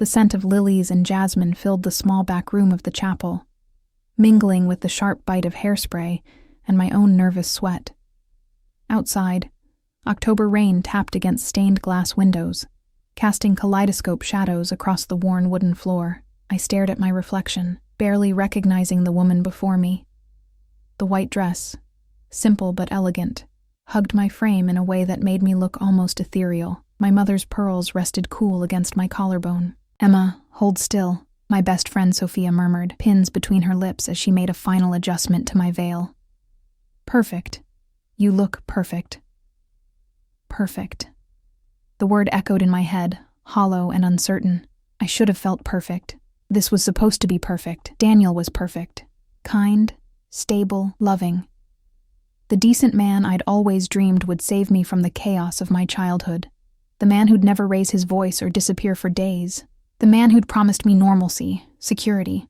The scent of lilies and jasmine filled the small back room of the chapel, mingling with the sharp bite of hairspray and my own nervous sweat. Outside, October rain tapped against stained glass windows, casting kaleidoscope shadows across the worn wooden floor. I stared at my reflection, barely recognizing the woman before me. The white dress, simple but elegant, hugged my frame in a way that made me look almost ethereal. My mother's pearls rested cool against my collarbone. "Emma, hold still," my best friend Sophia murmured, pins between her lips as she made a final adjustment to my veil. "Perfect. You look perfect." Perfect. The word echoed in my head, hollow and uncertain. I should have felt perfect. This was supposed to be perfect. Daniel was perfect. Kind, stable, loving. The decent man I'd always dreamed would save me from the chaos of my childhood. The man who'd never raise his voice or disappear for days. The man who'd promised me normalcy, security,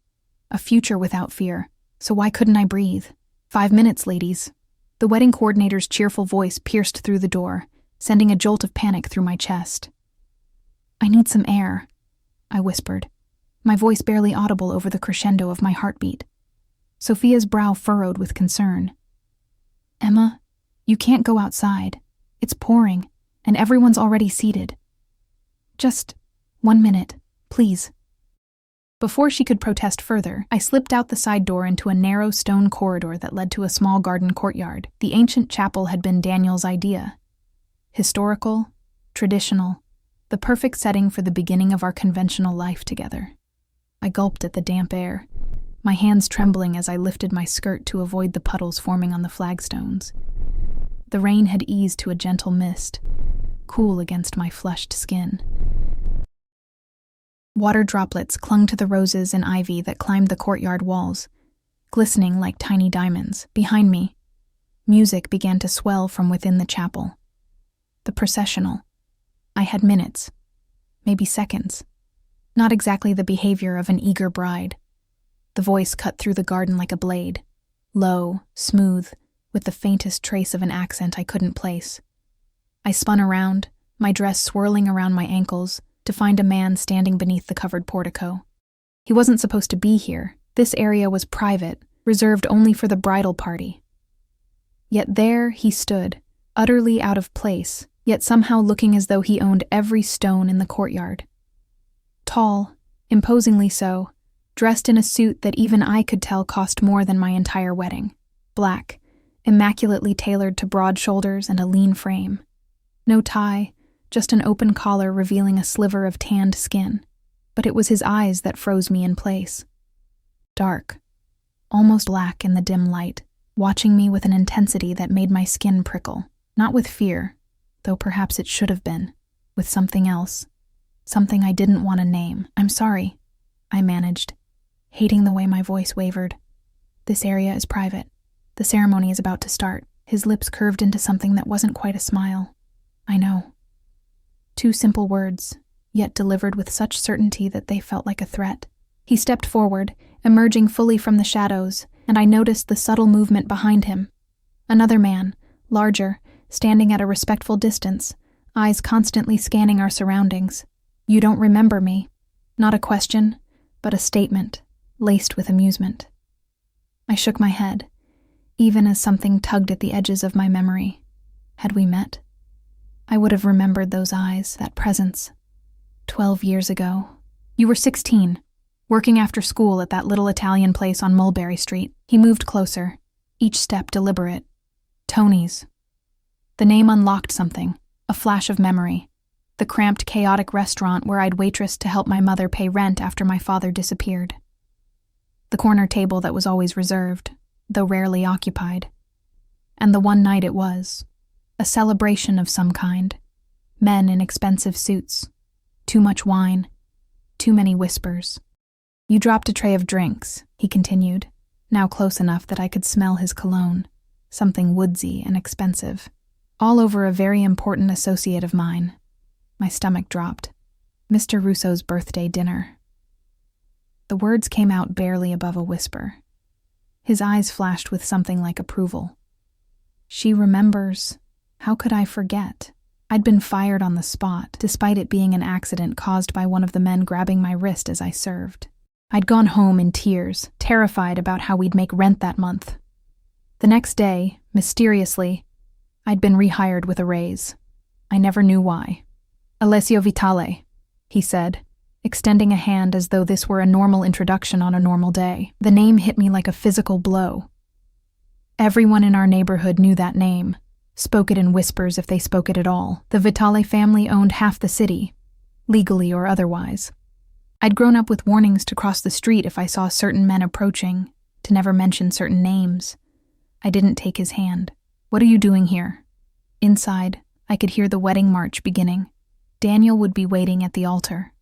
a future without fear. So why couldn't I breathe? 5 minutes, ladies. The wedding coordinator's cheerful voice pierced through the door, sending a jolt of panic through my chest. "I need some air," I whispered, my voice barely audible over the crescendo of my heartbeat. Sophia's brow furrowed with concern. "Emma, you can't go outside. It's pouring, and everyone's already seated. Just 1 minute, please." Before she could protest further, I slipped out the side door into a narrow stone corridor that led to a small garden courtyard. The ancient chapel had been Daniel's idea. Historical, traditional, the perfect setting for the beginning of our conventional life together. I gulped at the damp air, my hands trembling as I lifted my skirt to avoid the puddles forming on the flagstones. The rain had eased to a gentle mist, cool against my flushed skin. Water droplets clung to the roses and ivy that climbed the courtyard walls, glistening like tiny diamonds. Behind me, music began to swell from within the chapel. The processional. I had minutes, maybe seconds. Not exactly the behavior of an eager bride. The voice cut through the garden like a blade, low, smooth, with the faintest trace of an accent I couldn't place. I spun around, my dress swirling around my ankles, to find a man standing beneath the covered portico. He wasn't supposed to be here. This area was private, reserved only for the bridal party. Yet there he stood, utterly out of place, yet somehow looking as though he owned every stone in the courtyard. Tall, imposingly so, dressed in a suit that even I could tell cost more than my entire wedding. Black, immaculately tailored to broad shoulders and a lean frame. No tie, just an open collar revealing a sliver of tanned skin. But it was his eyes that froze me in place. Dark, almost black in the dim light, watching me with an intensity that made my skin prickle. Not with fear, though perhaps it should have been, with something else. Something I didn't want to name. "I'm sorry," I managed, hating the way my voice wavered. "This area is private. The ceremony is about to start." His lips curved into something that wasn't quite a smile. "I know." 2 simple words, yet delivered with such certainty that they felt like a threat. He stepped forward, emerging fully from the shadows, and I noticed the subtle movement behind him. Another man, larger, standing at a respectful distance, eyes constantly scanning our surroundings. "You don't remember me." Not a question, but a statement, laced with amusement. I shook my head, even as something tugged at the edges of my memory. Had we met? I would have remembered those eyes, that presence. 12 years ago. "You were 16, working after school at that little Italian place on Mulberry Street." He moved closer, each step deliberate. "Tony's." The name unlocked something, a flash of memory. The cramped, chaotic restaurant where I'd waitressed to help my mother pay rent after my father disappeared. The corner table that was always reserved, though rarely occupied. And the one night it was. A celebration of some kind. Men in expensive suits. Too much wine. Too many whispers. "You dropped a tray of drinks," he continued, now close enough that I could smell his cologne, something woodsy and expensive. "All over a very important associate of mine." My stomach dropped. Mr. Russo's birthday dinner. The words came out barely above a whisper. His eyes flashed with something like approval. "She remembers. How could I forget?" I'd been fired on the spot, despite it being an accident caused by one of the men grabbing my wrist as I served. I'd gone home in tears, terrified about how we'd make rent that month. The next day, mysteriously, I'd been rehired with a raise. I never knew why. "Alessio Vitale," he said, extending a hand as though this were a normal introduction on a normal day. The name hit me like a physical blow. Everyone in our neighborhood knew that name, spoke it in whispers if they spoke it at all. The Vitale family owned half the city, legally or otherwise. I'd grown up with warnings to cross the street if I saw certain men approaching, to never mention certain names. I didn't take his hand. "What are you doing here?" Inside, I could hear the wedding march beginning. Daniel would be waiting at the altar.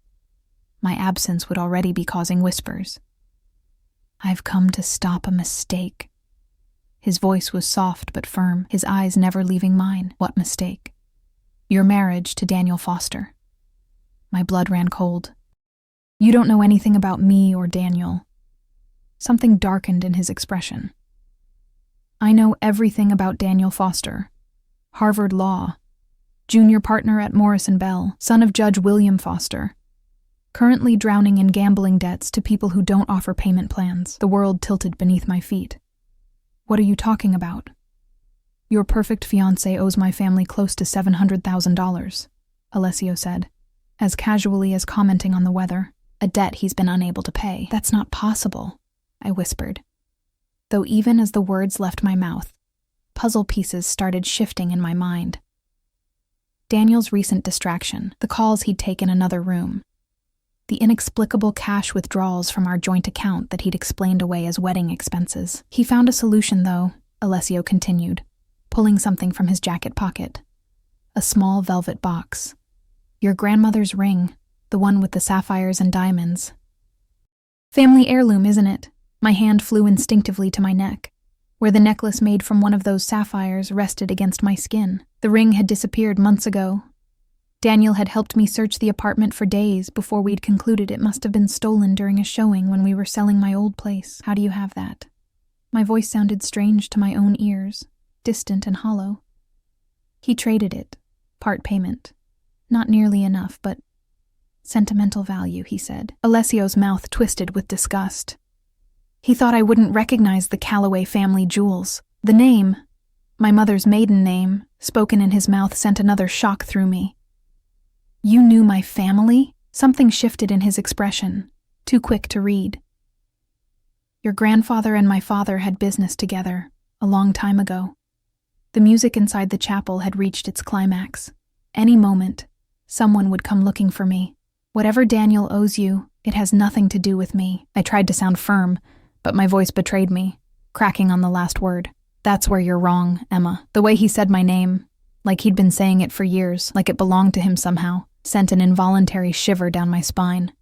My absence would already be causing whispers. "I've come to stop a mistake." His voice was soft but firm, his eyes never leaving mine. "What mistake?" "Your marriage to Daniel Foster." My blood ran cold. "You don't know anything about me or Daniel." Something darkened in his expression. "I know everything about Daniel Foster. Harvard Law. Junior partner at Morris & Bell, son of Judge William Foster. Currently drowning in gambling debts to people who don't offer payment plans." The world tilted beneath my feet. "What are you talking about?" "Your perfect fiancé owes my family close to $700,000, Alessio said, as casually as commenting on the weather. "A debt he's been unable to pay." "That's not possible," I whispered. Though even as the words left my mouth, puzzle pieces started shifting in my mind. Daniel's recent distraction, the calls he'd take in another room, the inexplicable cash withdrawals from our joint account that he'd explained away as wedding expenses. "He found a solution, though," Alessio continued, pulling something from his jacket pocket. "A small velvet box. Your grandmother's ring, the one with the sapphires and diamonds. Family heirloom, isn't it?" My hand flew instinctively to my neck, where the necklace made from one of those sapphires rested against my skin. The ring had disappeared months ago. Daniel had helped me search the apartment for days before we'd concluded it must have been stolen during a showing when we were selling my old place. "How do you have that?" My voice sounded strange to my own ears, distant and hollow. "He traded it, part payment. Not nearly enough, but sentimental value," he said. Alessio's mouth twisted with disgust. He thought I wouldn't recognize the Calloway family jewels. The name, my mother's maiden name, spoken in his mouth sent another shock through me. "You knew my family?" Something shifted in his expression, too quick to read. "Your grandfather and my father had business together, a long time ago. The music inside the chapel had reached its climax. Any moment, someone would come looking for me. Whatever Daniel owes you, it has nothing to do with me." I tried to sound firm, but my voice betrayed me, cracking on the last word. "That's where you're wrong, Emma." The way he said my name, like he'd been saying it for years, like it belonged to him somehow, sent an involuntary shiver down my spine.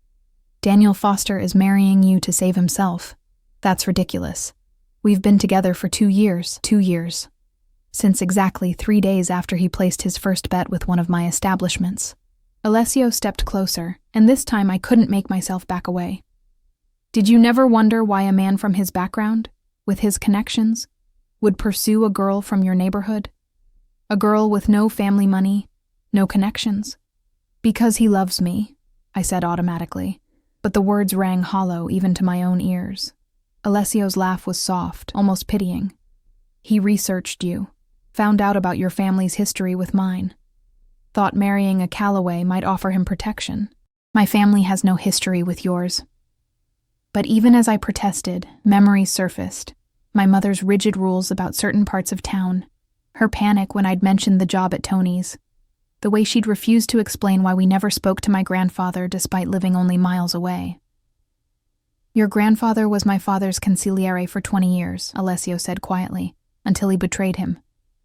"Daniel Foster is marrying you to save himself. That's ridiculous. We've been together for 2 years. 2 years. Since exactly 3 days after he placed his first bet with one of my establishments." Alessio stepped closer, and this time I couldn't make myself back away. "Did you never wonder why a man from his background, with his connections, would pursue a girl from your neighborhood? A girl with no family money, no connections?" "Because he loves me," I said automatically, but the words rang hollow even to my own ears. Alessio's laugh was soft, almost pitying. "He researched you, found out about your family's history with mine. Thought marrying a Calloway might offer him protection. My family has no history with yours." But even as I protested, memories surfaced. My mother's rigid rules about certain parts of town, her panic when I'd mentioned the job at Tony's, the way she'd refused to explain why we never spoke to my grandfather despite living only miles away. "Your grandfather was my father's consigliere for 20 years, Alessio said quietly, until he betrayed him.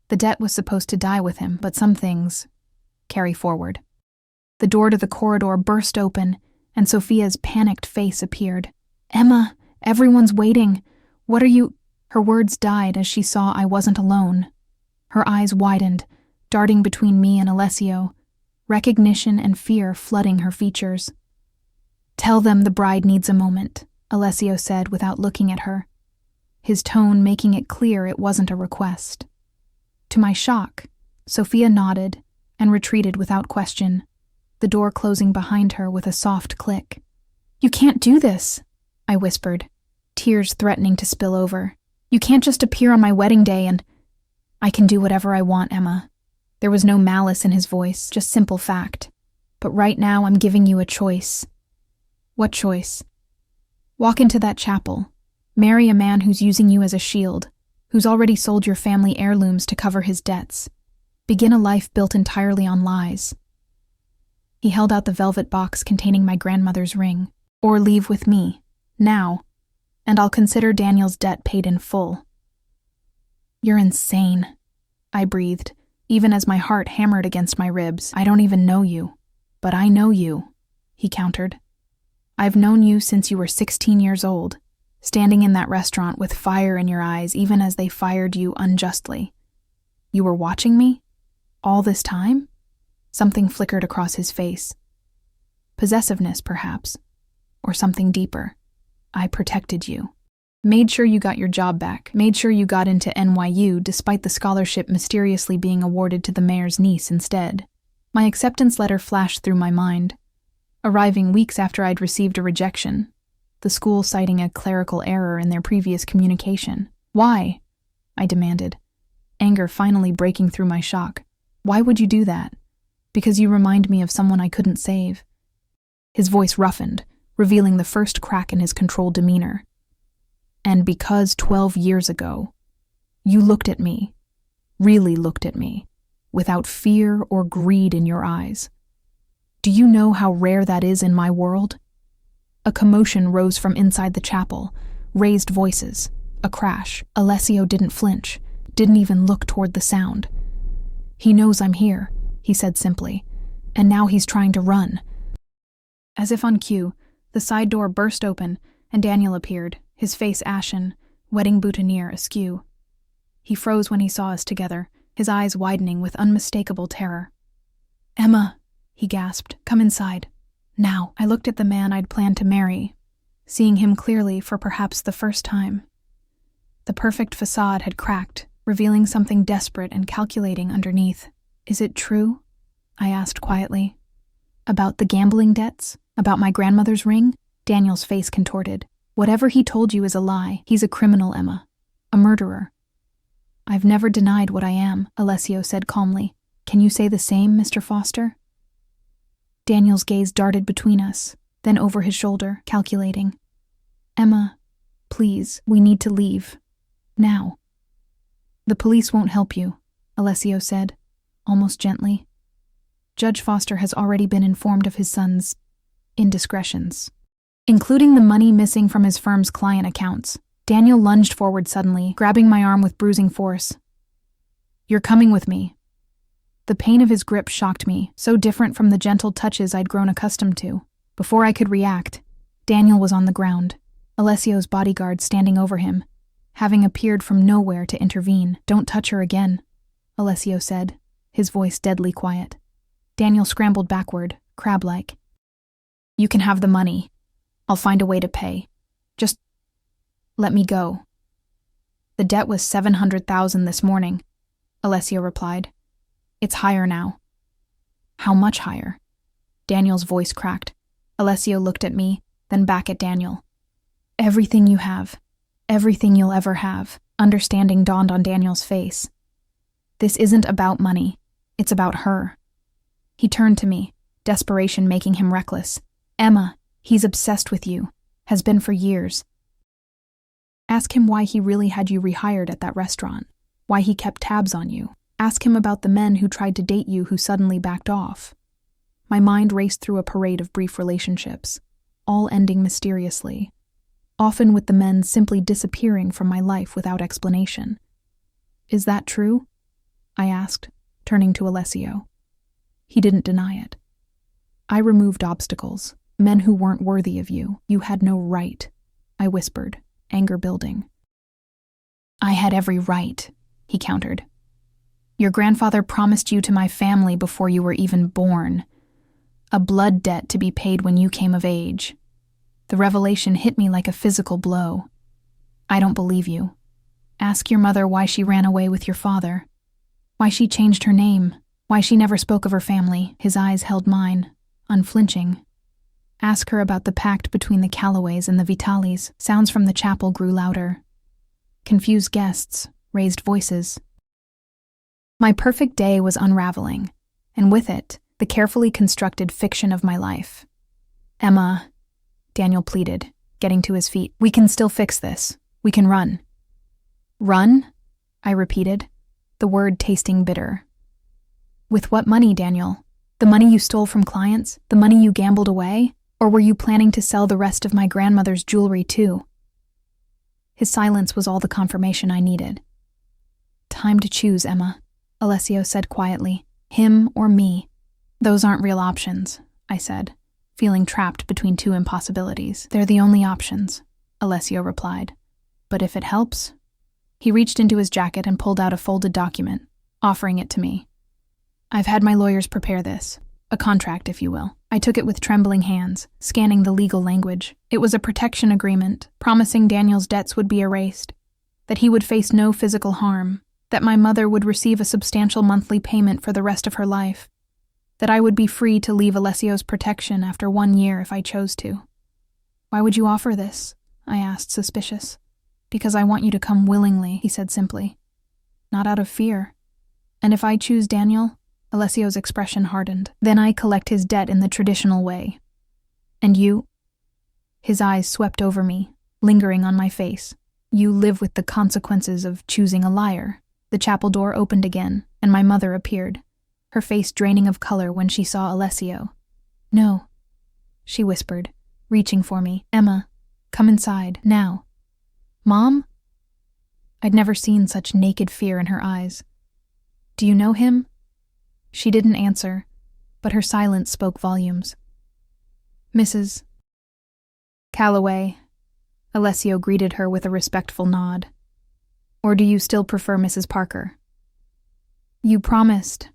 The debt was supposed to die with him, but some things carry forward." The door to the corridor burst open, and Sophia's panicked face appeared. "Emma, everyone's waiting. What are you—" Her words died as she saw I wasn't alone. Her eyes widened, darting between me and Alessio, recognition and fear flooding her features. "Tell them the bride needs a moment," Alessio said without looking at her, his tone making it clear it wasn't a request. To my shock, Sophia nodded, and retreated without question, the door closing behind her with a soft click. "You can't do this," I whispered, tears threatening to spill over. "You can't just appear on my wedding day and—" "I can do whatever I want, Emma." There was no malice in his voice, just simple fact. "But right now I'm giving you a choice." "What choice?" "Walk into that chapel. Marry a man who's using you as a shield, who's already sold your family heirlooms to cover his debts. Begin a life built entirely on lies." He held out the velvet box containing my grandmother's ring. "Or leave with me, now, and I'll consider Daniel's debt paid in full." "You're insane," I breathed, even as my heart hammered against my ribs. "I don't even know you." "But I know you," he countered. "I've known you since you were 16 years old, standing in that restaurant with fire in your eyes even as they fired you unjustly. You were watching me? All this time?" Something flickered across his face. Possessiveness, perhaps, or something deeper. "I protected you. Made sure you got your job back, made sure you got into NYU despite the scholarship mysteriously being awarded to the mayor's niece instead." My acceptance letter flashed through my mind, arriving weeks after I'd received a rejection, the school citing a clerical error in their previous communication. "Why?" I demanded, anger finally breaking through my shock. "Why would you do that?" "Because you remind me of someone I couldn't save." His voice roughened, revealing the first crack in his controlled demeanor. "And because 12 years ago, you looked at me, really looked at me, without fear or greed in your eyes. Do you know how rare that is in my world?" A commotion rose from inside the chapel, raised voices, a crash. Alessio didn't flinch, didn't even look toward the sound. "He knows I'm here," he said simply, "and now he's trying to run." As if on cue, the side door burst open and Daniel appeared, his face ashen, wedding boutonniere askew. He froze when he saw us together, his eyes widening with unmistakable terror. "Emma," he gasped, "come inside. Now." I looked at the man I'd planned to marry, seeing him clearly for perhaps the first time. The perfect facade had cracked, revealing something desperate and calculating underneath. "Is it true?" I asked quietly. "About the gambling debts? About my grandmother's ring?" Daniel's face contorted. "Whatever he told you is a lie. He's a criminal, Emma. A murderer." "I've never denied what I am," Alessio said calmly. "Can you say the same, Mr. Foster?" Daniel's gaze darted between us, then over his shoulder, calculating. "Emma, please, we need to leave. Now." "The police won't help you," Alessio said, almost gently. "Judge Foster has already been informed of his son's indiscretions, including the money missing from his firm's client accounts." Daniel lunged forward suddenly, grabbing my arm with bruising force. "You're coming with me." The pain of his grip shocked me, so different from the gentle touches I'd grown accustomed to. Before I could react, Daniel was on the ground, Alessio's bodyguard standing over him, having appeared from nowhere to intervene. "Don't touch her again," Alessio said, his voice deadly quiet. Daniel scrambled backward, crab-like. "You can have the money. I'll find a way to pay. Just let me go." "The debt was $700,000 this morning," Alessio replied. "It's higher now." "How much higher?" Daniel's voice cracked. Alessio looked at me, then back at Daniel. "Everything you have. Everything you'll ever have." Understanding dawned on Daniel's face. "This isn't about money. It's about her." He turned to me, desperation making him reckless. "Emma, he's obsessed with you. Has been for years. Ask him why he really had you rehired at that restaurant. Why he kept tabs on you. Ask him about the men who tried to date you who suddenly backed off." My mind raced through a parade of brief relationships, all ending mysteriously, often with the men simply disappearing from my life without explanation. "Is that true?" I asked, turning to Alessio. He didn't deny it. "I removed obstacles, men who weren't worthy of you. You had no right," I whispered, anger building. "I had every right," he countered. "Your grandfather promised you to my family before you were even born. A blood debt to be paid when you came of age." The revelation hit me like a physical blow. "I don't believe you. Ask your mother why she ran away with your father. Why she changed her name. Why she never spoke of her family. His eyes held mine, unflinching. Ask her about the pact between the Callaways and the Vitalis. Sounds from the chapel grew louder. Confused guests, raised voices. My perfect day was unraveling, and with it, the carefully constructed fiction of my life. Emma, Daniel pleaded, getting to his feet. We can still fix this. We can run. Run? I repeated, the word tasting bitter. With what money, Daniel? The money you stole from clients? The money you gambled away? Or were you planning to sell the rest of my grandmother's jewelry too? His silence was all the confirmation I needed. Time to choose, Emma, Alessio said quietly. Him or me. Those aren't real options, I said, feeling trapped between two impossibilities. They're the only options, Alessio replied. But if it helps? He reached into his jacket and pulled out a folded document, offering it to me. I've had my lawyers prepare this. A contract, if you will. I took it with trembling hands, scanning the legal language. It was a protection agreement, promising Daniel's debts would be erased, that he would face no physical harm, that my mother would receive a substantial monthly payment for the rest of her life, that I would be free to leave Alessio's protection after 1 year if I chose to. Why would you offer this? I asked, suspicious. Because I want you to come willingly, he said simply. Not out of fear. And if I choose Daniel, Alessio's expression hardened. Then I collect his debt in the traditional way. And you? His eyes swept over me, lingering on my face. You live with the consequences of choosing a liar. The chapel door opened again, and my mother appeared, her face draining of color when she saw Alessio. No, she whispered, reaching for me. Emma, come inside, now. Mom? I'd never seen such naked fear in her eyes. Do you know him? She didn't answer, but her silence spoke volumes. Mrs. Calloway, Alessio greeted her with a respectful nod. Or do you still prefer Mrs. Parker? You promised,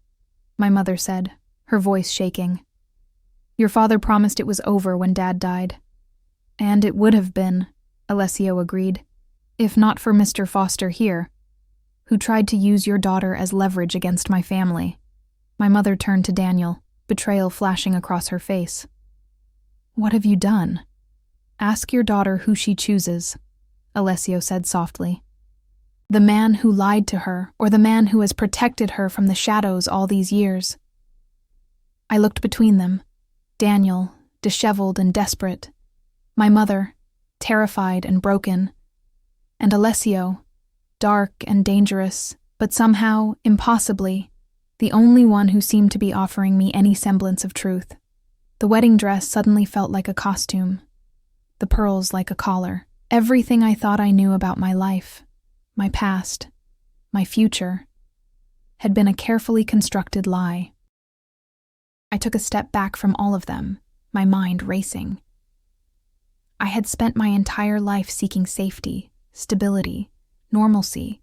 my mother said, her voice shaking. Your father promised it was over when Dad died. And it would have been, Alessio agreed, if not for Mr. Foster here, who tried to use your daughter as leverage against my family. My mother turned to Daniel, betrayal flashing across her face. What have you done? Ask your daughter who she chooses, Alessio said softly. The man who lied to her, or the man who has protected her from the shadows all these years. I looked between them, Daniel, disheveled and desperate, my mother, terrified and broken, and Alessio, dark and dangerous, but somehow, impossibly, the only one who seemed to be offering me any semblance of truth. The wedding dress suddenly felt like a costume, the pearls like a collar. Everything I thought I knew about my life, my past, my future, had been a carefully constructed lie. I took a step back from all of them, my mind racing. I had spent my entire life seeking safety, stability, normalcy,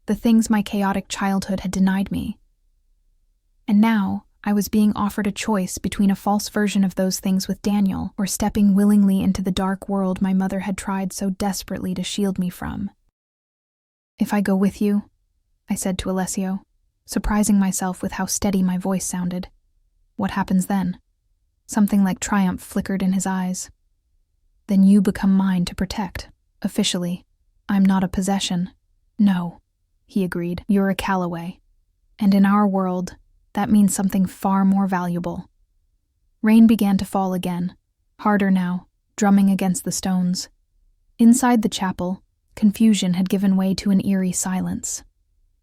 the things my chaotic childhood had denied me. And now, I was being offered a choice between a false version of those things with Daniel or stepping willingly into the dark world my mother had tried so desperately to shield me from. If I go with you, I said to Alessio, surprising myself with how steady my voice sounded. What happens then? Something like triumph flickered in his eyes. Then you become mine to protect, officially. I'm not a possession. No, he agreed, you're a Calloway. And in our world, that means something far more valuable. Rain began to fall again, harder now, drumming against the stones. Inside the chapel, confusion had given way to an eerie silence.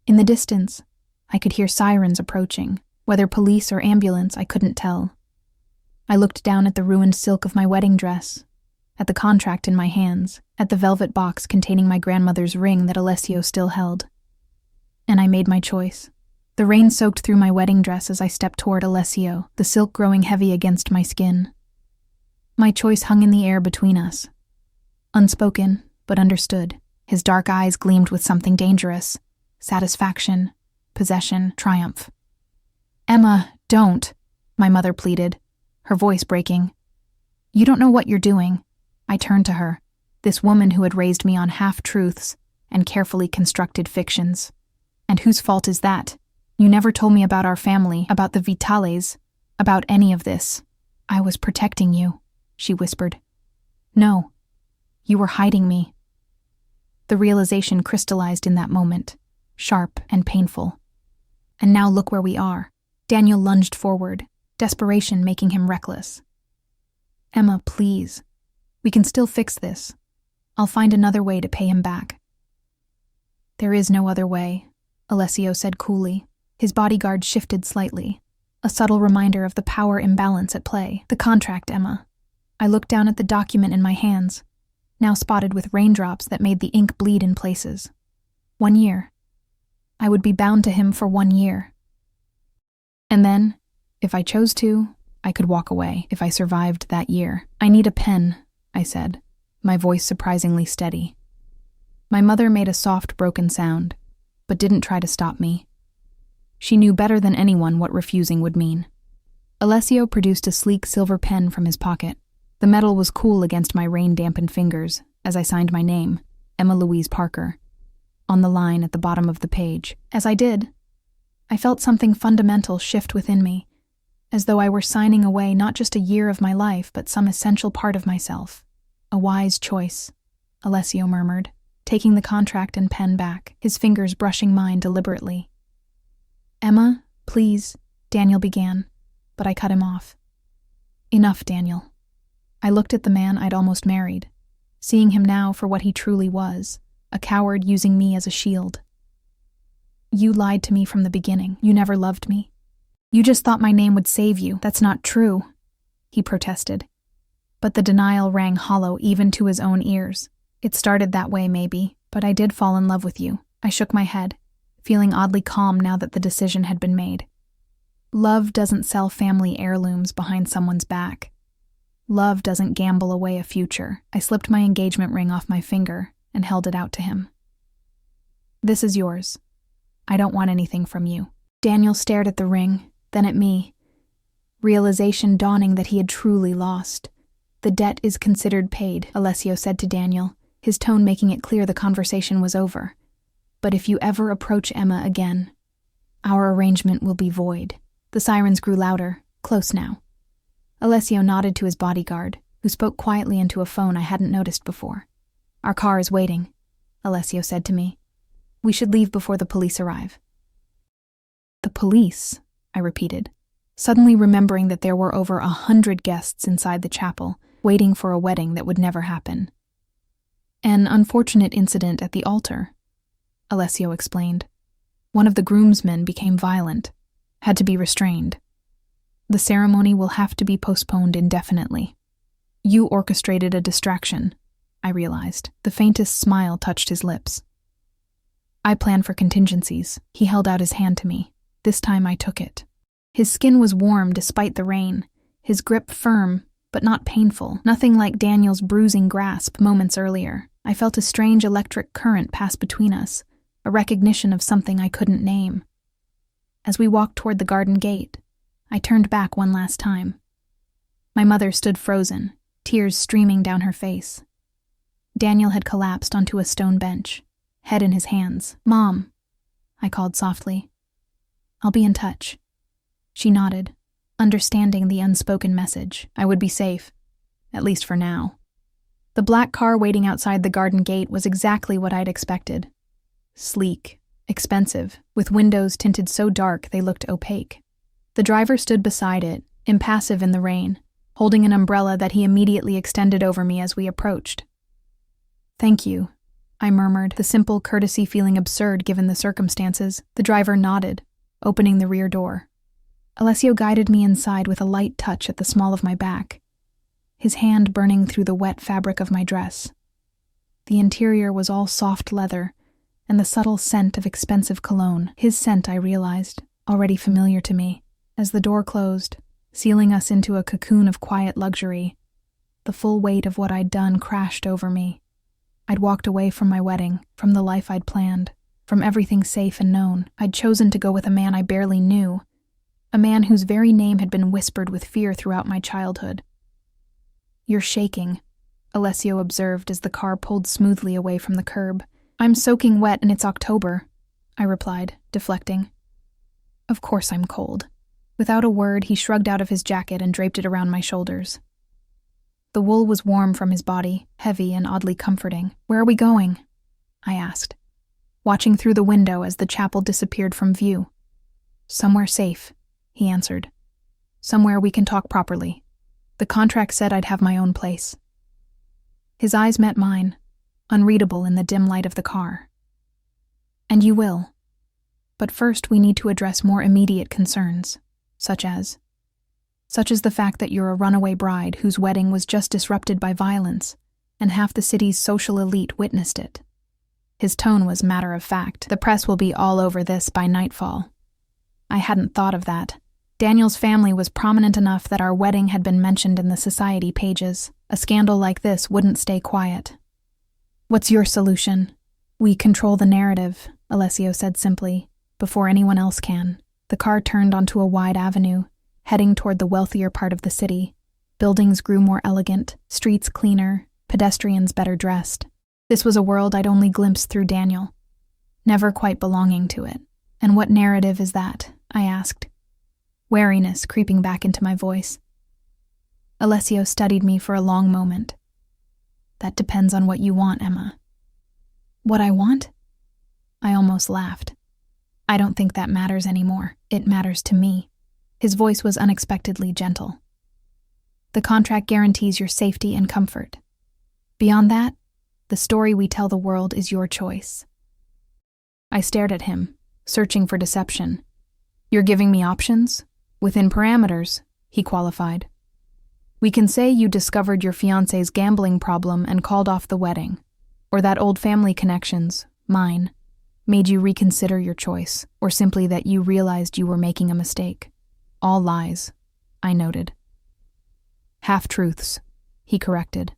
In the distance, I could hear sirens approaching. Whether police or ambulance, I couldn't tell. I looked down at the ruined silk of my wedding dress, at the contract in my hands, at the velvet box containing my grandmother's ring that Alessio still held. And I made my choice. The rain soaked through my wedding dress as I stepped toward Alessio, the silk growing heavy against my skin. My choice hung in the air between us. Unspoken, but understood. His dark eyes gleamed with something dangerous. Satisfaction, possession, triumph. Emma, don't, my mother pleaded, her voice breaking. You don't know what you're doing. I turned to her, this woman who had raised me on half-truths and carefully constructed fictions. And whose fault is that? You never told me about our family, about the Vitales, about any of this. I was protecting you, she whispered. No, you were hiding me. The realization crystallized in that moment, sharp and painful. And now look where we are. Daniel lunged forward, desperation making him reckless. Emma, please. We can still fix this. I'll find another way to pay him back. There is no other way, Alessio said coolly. His bodyguard shifted slightly, a subtle reminder of the power imbalance at play. The contract, Emma. I looked down at the document in my hands, now spotted with raindrops that made the ink bleed in places. 1 year. I would be bound to him for 1 year. And then, if I chose to, I could walk away if I survived that year. I need a pen, I said, my voice surprisingly steady. My mother made a soft, broken sound, but didn't try to stop me. She knew better than anyone what refusing would mean. Alessio produced a sleek silver pen from his pocket. The metal was cool against my rain-dampened fingers as I signed my name, Emma Louise Parker, on the line at the bottom of the page. As I did, I felt something fundamental shift within me, as though I were signing away not just a year of my life, but some essential part of myself. A wise choice, Alessio murmured, taking the contract and pen back, his fingers brushing mine deliberately. Emma, please, Daniel began, but I cut him off. Enough, Daniel. I looked at the man I'd almost married, seeing him now for what he truly was, a coward using me as a shield. You lied to me from the beginning. You never loved me. You just thought my name would save you. That's not true, he protested. But the denial rang hollow even to his own ears. It started that way, maybe, but I did fall in love with you. I shook my head, feeling oddly calm now that the decision had been made. Love doesn't sell family heirlooms behind someone's back. Love doesn't gamble away a future. I slipped my engagement ring off my finger and held it out to him. This is yours. I don't want anything from you. Daniel stared at the ring, then at me, realization dawning that he had truly lost. The debt is considered paid, Alessio said to Daniel, his tone making it clear the conversation was over. But if you ever approach Emma again, our arrangement will be void. The sirens grew louder, close now. Alessio nodded to his bodyguard, who spoke quietly into a phone I hadn't noticed before. Our car is waiting, Alessio said to me. We should leave before the police arrive. The police, I repeated, suddenly remembering that there were over 100 guests inside the chapel, waiting for a wedding that would never happen. An unfortunate incident at the altar, Alessio explained. One of the groomsmen became violent, had to be restrained. The ceremony will have to be postponed indefinitely. You orchestrated a distraction, I realized. The faintest smile touched his lips. I plan for contingencies. He held out his hand to me. This time I took it. His skin was warm despite the rain, his grip firm, but not painful, nothing like Daniel's bruising grasp moments earlier. I felt a strange electric current pass between us, a recognition of something I couldn't name. As we walked toward the garden gate, I turned back one last time. My mother stood frozen, tears streaming down her face. Daniel had collapsed onto a stone bench, head in his hands. Mom, I called softly. I'll be in touch. She nodded, understanding the unspoken message. I would be safe, at least for now. The black car waiting outside the garden gate was exactly what I'd expected. Sleek, expensive, with windows tinted so dark they looked opaque. The driver stood beside it, impassive in the rain, holding an umbrella that he immediately extended over me as we approached. Thank you, I murmured, the simple courtesy feeling absurd given the circumstances. The driver nodded, opening the rear door. Alessio guided me inside with a light touch at the small of my back, his hand burning through the wet fabric of my dress. The interior was all soft leather, and the subtle scent of expensive cologne, his scent, I realized, already familiar to me. As the door closed, sealing us into a cocoon of quiet luxury, the full weight of what I'd done crashed over me. I'd walked away from my wedding, from the life I'd planned, from everything safe and known. I'd chosen to go with a man I barely knew, a man whose very name had been whispered with fear throughout my childhood. You're shaking, Alessio observed as the car pulled smoothly away from the curb. I'm soaking wet and it's October, I replied, deflecting. Of course I'm cold. Without a word, he shrugged out of his jacket and draped it around my shoulders. The wool was warm from his body, heavy and oddly comforting. Where are we going? I asked, watching through the window as the chapel disappeared from view. Somewhere safe, he answered. Somewhere we can talk properly. The contract said I'd have my own place. His eyes met mine, unreadable in the dim light of the car. And you will. But first we need to address more immediate concerns, such as the fact that you're a runaway bride whose wedding was just disrupted by violence, and half the city's social elite witnessed it. His tone was matter of fact. The press will be all over this by nightfall. I hadn't thought of that. Daniel's family was prominent enough that our wedding had been mentioned in the society pages. A scandal like this wouldn't stay quiet. What's your solution? We control the narrative, Alessio said simply, before anyone else can. The car turned onto a wide avenue, heading toward the wealthier part of the city. Buildings grew more elegant, streets cleaner, pedestrians better dressed. This was a world I'd only glimpsed through Daniel, never quite belonging to it. And what narrative is that? I asked, wariness creeping back into my voice. Alessio studied me for a long moment. That depends on what you want, Emma. What I want? I almost laughed. I don't think that matters anymore. It matters to me. His voice was unexpectedly gentle. The contract guarantees your safety and comfort. Beyond that, the story we tell the world is your choice. I stared at him, searching for deception. You're giving me options? Within parameters, he qualified. We can say you discovered your fiancé's gambling problem and called off the wedding, or that old family connections, mine, made you reconsider your choice, or simply that you realized you were making a mistake. All lies, I noted. Half-truths, he corrected.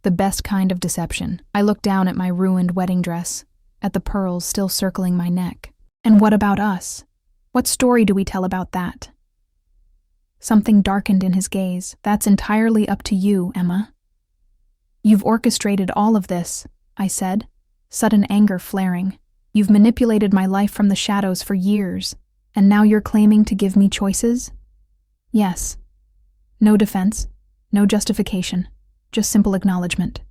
The best kind of deception. I looked down at my ruined wedding dress, at the pearls still circling my neck. And what about us? What story do we tell about that? Something darkened in his gaze. That's entirely up to you, Emma. You've orchestrated all of this, I said, sudden anger flaring. You've manipulated my life from the shadows for years, and now you're claiming to give me choices? Yes. No defense, no justification, just simple acknowledgement.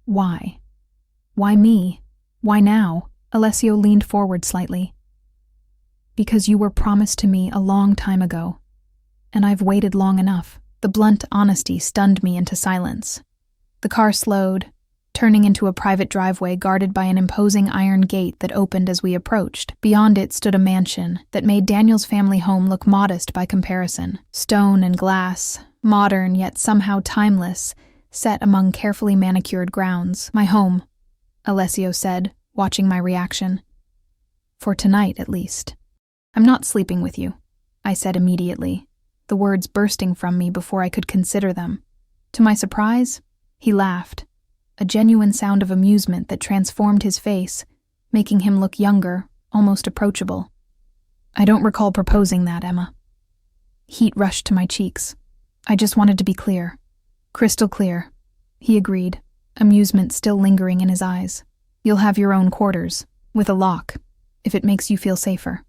Why? Why me? Why now? Alessio leaned forward slightly. Because you were promised to me a long time ago, and I've waited long enough. The blunt honesty stunned me into silence. The car slowed, turning into a private driveway guarded by an imposing iron gate that opened as we approached. Beyond it stood a mansion that made Daniel's family home look modest by comparison. Stone and glass, modern yet somehow timeless, set among carefully manicured grounds. My home, Alessio said, watching my reaction. For tonight, at least. I'm not sleeping with you, I said immediately, the words bursting from me before I could consider them. To my surprise, he laughed, a genuine sound of amusement that transformed his face, making him look younger, almost approachable. I don't recall proposing that, Emma. Heat rushed to my cheeks. I just wanted to be clear. Crystal clear, he agreed, amusement still lingering in his eyes. You'll have your own quarters, with a lock, if it makes you feel safer.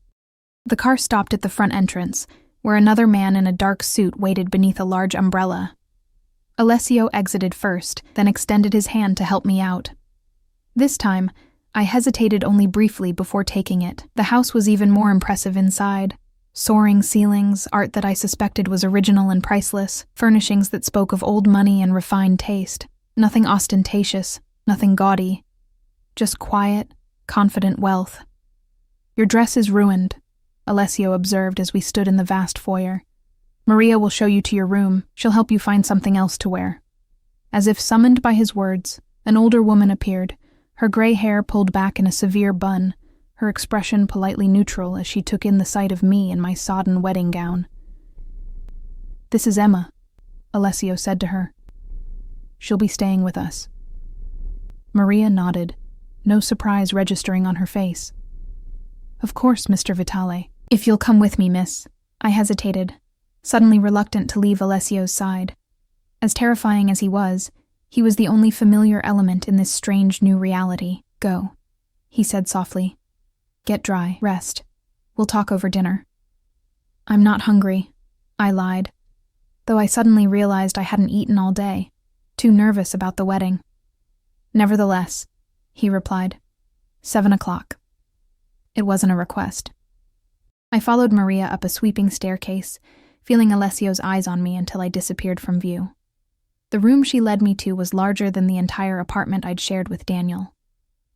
The car stopped at the front entrance, where another man in a dark suit waited beneath a large umbrella. Alessio exited first, then extended his hand to help me out. This time, I hesitated only briefly before taking it. The house was even more impressive inside. Soaring ceilings, art that I suspected was original and priceless, furnishings that spoke of old money and refined taste. Nothing ostentatious, nothing gaudy. Just quiet, confident wealth. Your dress is ruined, Alessio observed as we stood in the vast foyer. Maria will show you to your room. She'll help you find something else to wear. As if summoned by his words, an older woman appeared, her gray hair pulled back in a severe bun, her expression politely neutral as she took in the sight of me in my sodden wedding gown. This is Emma, Alessio said to her. She'll be staying with us. Maria nodded, no surprise registering on her face. Of course, Mr. Vitale. If you'll come with me, miss. I hesitated, suddenly reluctant to leave Alessio's side. As terrifying as he was the only familiar element in this strange new reality. Go, he said softly. Get dry, rest. We'll talk over dinner." "I'm not hungry," I lied, though I suddenly realized I hadn't eaten all day, too nervous about the wedding. "Nevertheless," he replied, 7 o'clock. It wasn't a request. I followed Maria up a sweeping staircase, feeling Alessio's eyes on me until I disappeared from view. The room she led me to was larger than the entire apartment I'd shared with Daniel.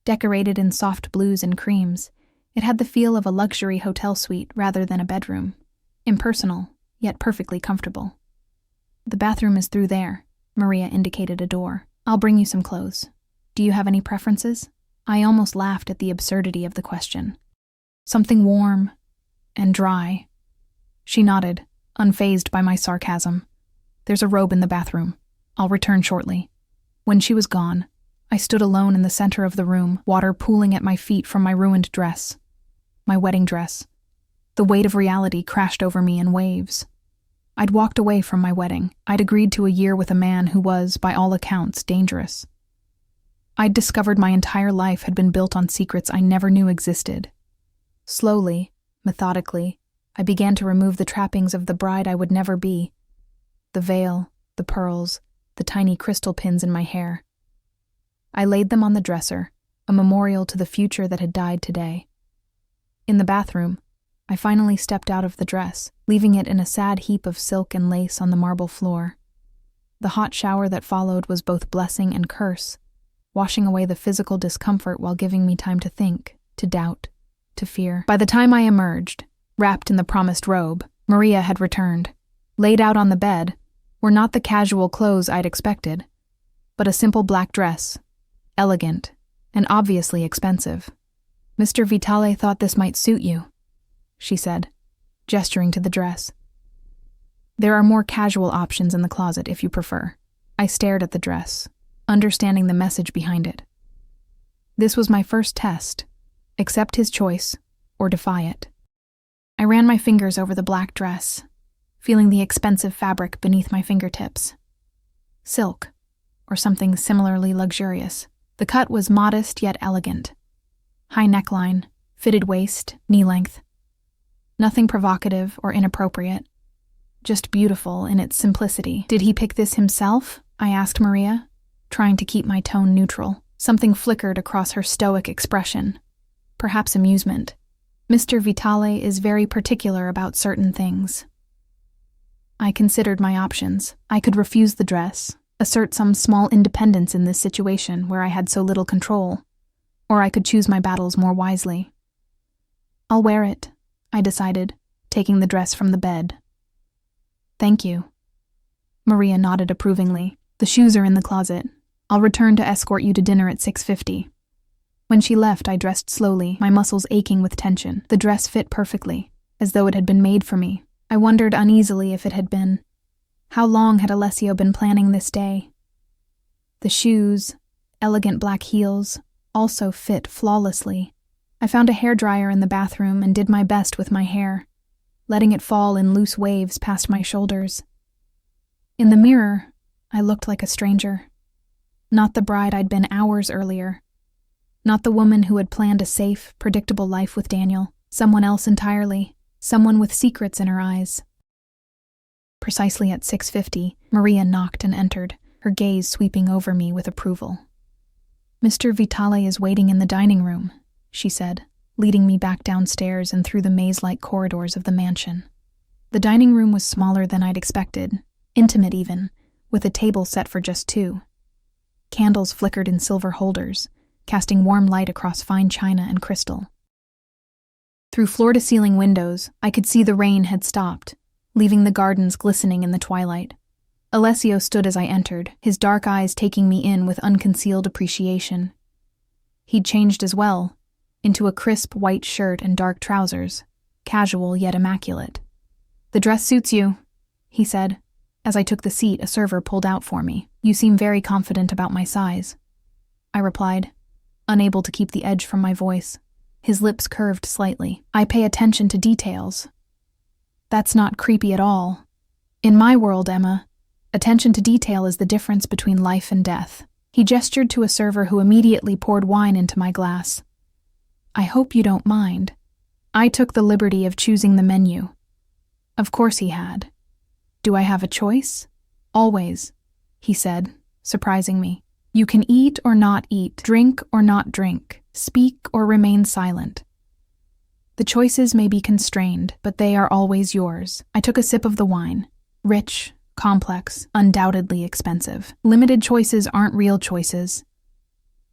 Decorated in soft blues and creams, it had the feel of a luxury hotel suite rather than a bedroom. Impersonal, yet perfectly comfortable. "The bathroom is through there," Maria indicated a door. "I'll bring you some clothes. Do you have any preferences?" I almost laughed at the absurdity of the question. "Something warm and dry." She nodded, unfazed by my sarcasm. "There's a robe in the bathroom. I'll return shortly." When she was gone, I stood alone in the center of the room, water pooling at my feet from my ruined dress. My wedding dress. The weight of reality crashed over me in waves. I'd walked away from my wedding. I'd agreed to a year with a man who was, by all accounts, dangerous. I'd discovered my entire life had been built on secrets I never knew existed. Slowly, methodically, I began to remove the trappings of the bride I would never be. The veil, the pearls, the tiny crystal pins in my hair. I laid them on the dresser, a memorial to the future that had died today. In the bathroom, I finally stepped out of the dress, leaving it in a sad heap of silk and lace on the marble floor. The hot shower that followed was both blessing and curse, washing away the physical discomfort while giving me time to think, to doubt, to fear. By the time I emerged, wrapped in the promised robe, Maria had returned. Laid out on the bed were not the casual clothes I'd expected, but a simple black dress, elegant, and obviously expensive. "Mr. Vitale thought this might suit you," she said, gesturing to the dress. "There are more casual options in the closet if you prefer." I stared at the dress, understanding the message behind it. This was my first test. Accept his choice, or defy it. I ran my fingers over the black dress, feeling the expensive fabric beneath my fingertips. Silk, or something similarly luxurious. The cut was modest yet elegant. High neckline, fitted waist, knee length. Nothing provocative or inappropriate, just beautiful in its simplicity. "Did he pick this himself?" I asked Maria, trying to keep my tone neutral. Something flickered across her stoic expression. Perhaps amusement. "Mr. Vitale is very particular about certain things." I considered my options. I could refuse the dress, assert some small independence in this situation where I had so little control, or I could choose my battles more wisely. "I'll wear it," I decided, taking the dress from the bed. "Thank you." Maria nodded approvingly. "The shoes are in the closet. I'll return to escort you to dinner at 6:50. When she left, I dressed slowly, my muscles aching with tension. The dress fit perfectly, as though it had been made for me. I wondered uneasily if it had been. How long had Alessio been planning this day? The shoes, elegant black heels, also fit flawlessly. I found a hairdryer in the bathroom and did my best with my hair, letting it fall in loose waves past my shoulders. In the mirror, I looked like a stranger. Not the bride I'd been hours earlier. Not the woman who had planned a safe, predictable life with Daniel. Someone else entirely. Someone with secrets in her eyes. Precisely at 6:50, Maria knocked and entered, her gaze sweeping over me with approval. "Mr. Vitale is waiting in the dining room," she said, leading me back downstairs and through the maze-like corridors of the mansion. The dining room was smaller than I'd expected, intimate even, with a table set for just two. Candles flickered in silver holders, casting warm light across fine china and crystal. Through floor-to-ceiling windows, I could see the rain had stopped, leaving the gardens glistening in the twilight. Alessio stood as I entered, his dark eyes taking me in with unconcealed appreciation. He'd changed as well, into a crisp white shirt and dark trousers, casual yet immaculate. "The dress suits you," he said. As I took the seat a server pulled out for me. "You seem very confident about my size," I replied, unable to keep the edge from my voice. His lips curved slightly. "I pay attention to details." "That's not creepy at all. In my world, Emma, attention to detail is the difference between life and death." He gestured to a server who immediately poured wine into my glass. "I hope you don't mind." I took the liberty of choosing the menu. Of course he had. Do I have a choice? Always, he said, surprising me. You can eat or not eat, drink or not drink, speak or remain silent. The choices may be constrained, but they are always yours. I took a sip of the wine. Rich, complex, undoubtedly expensive. Limited choices aren't real choices.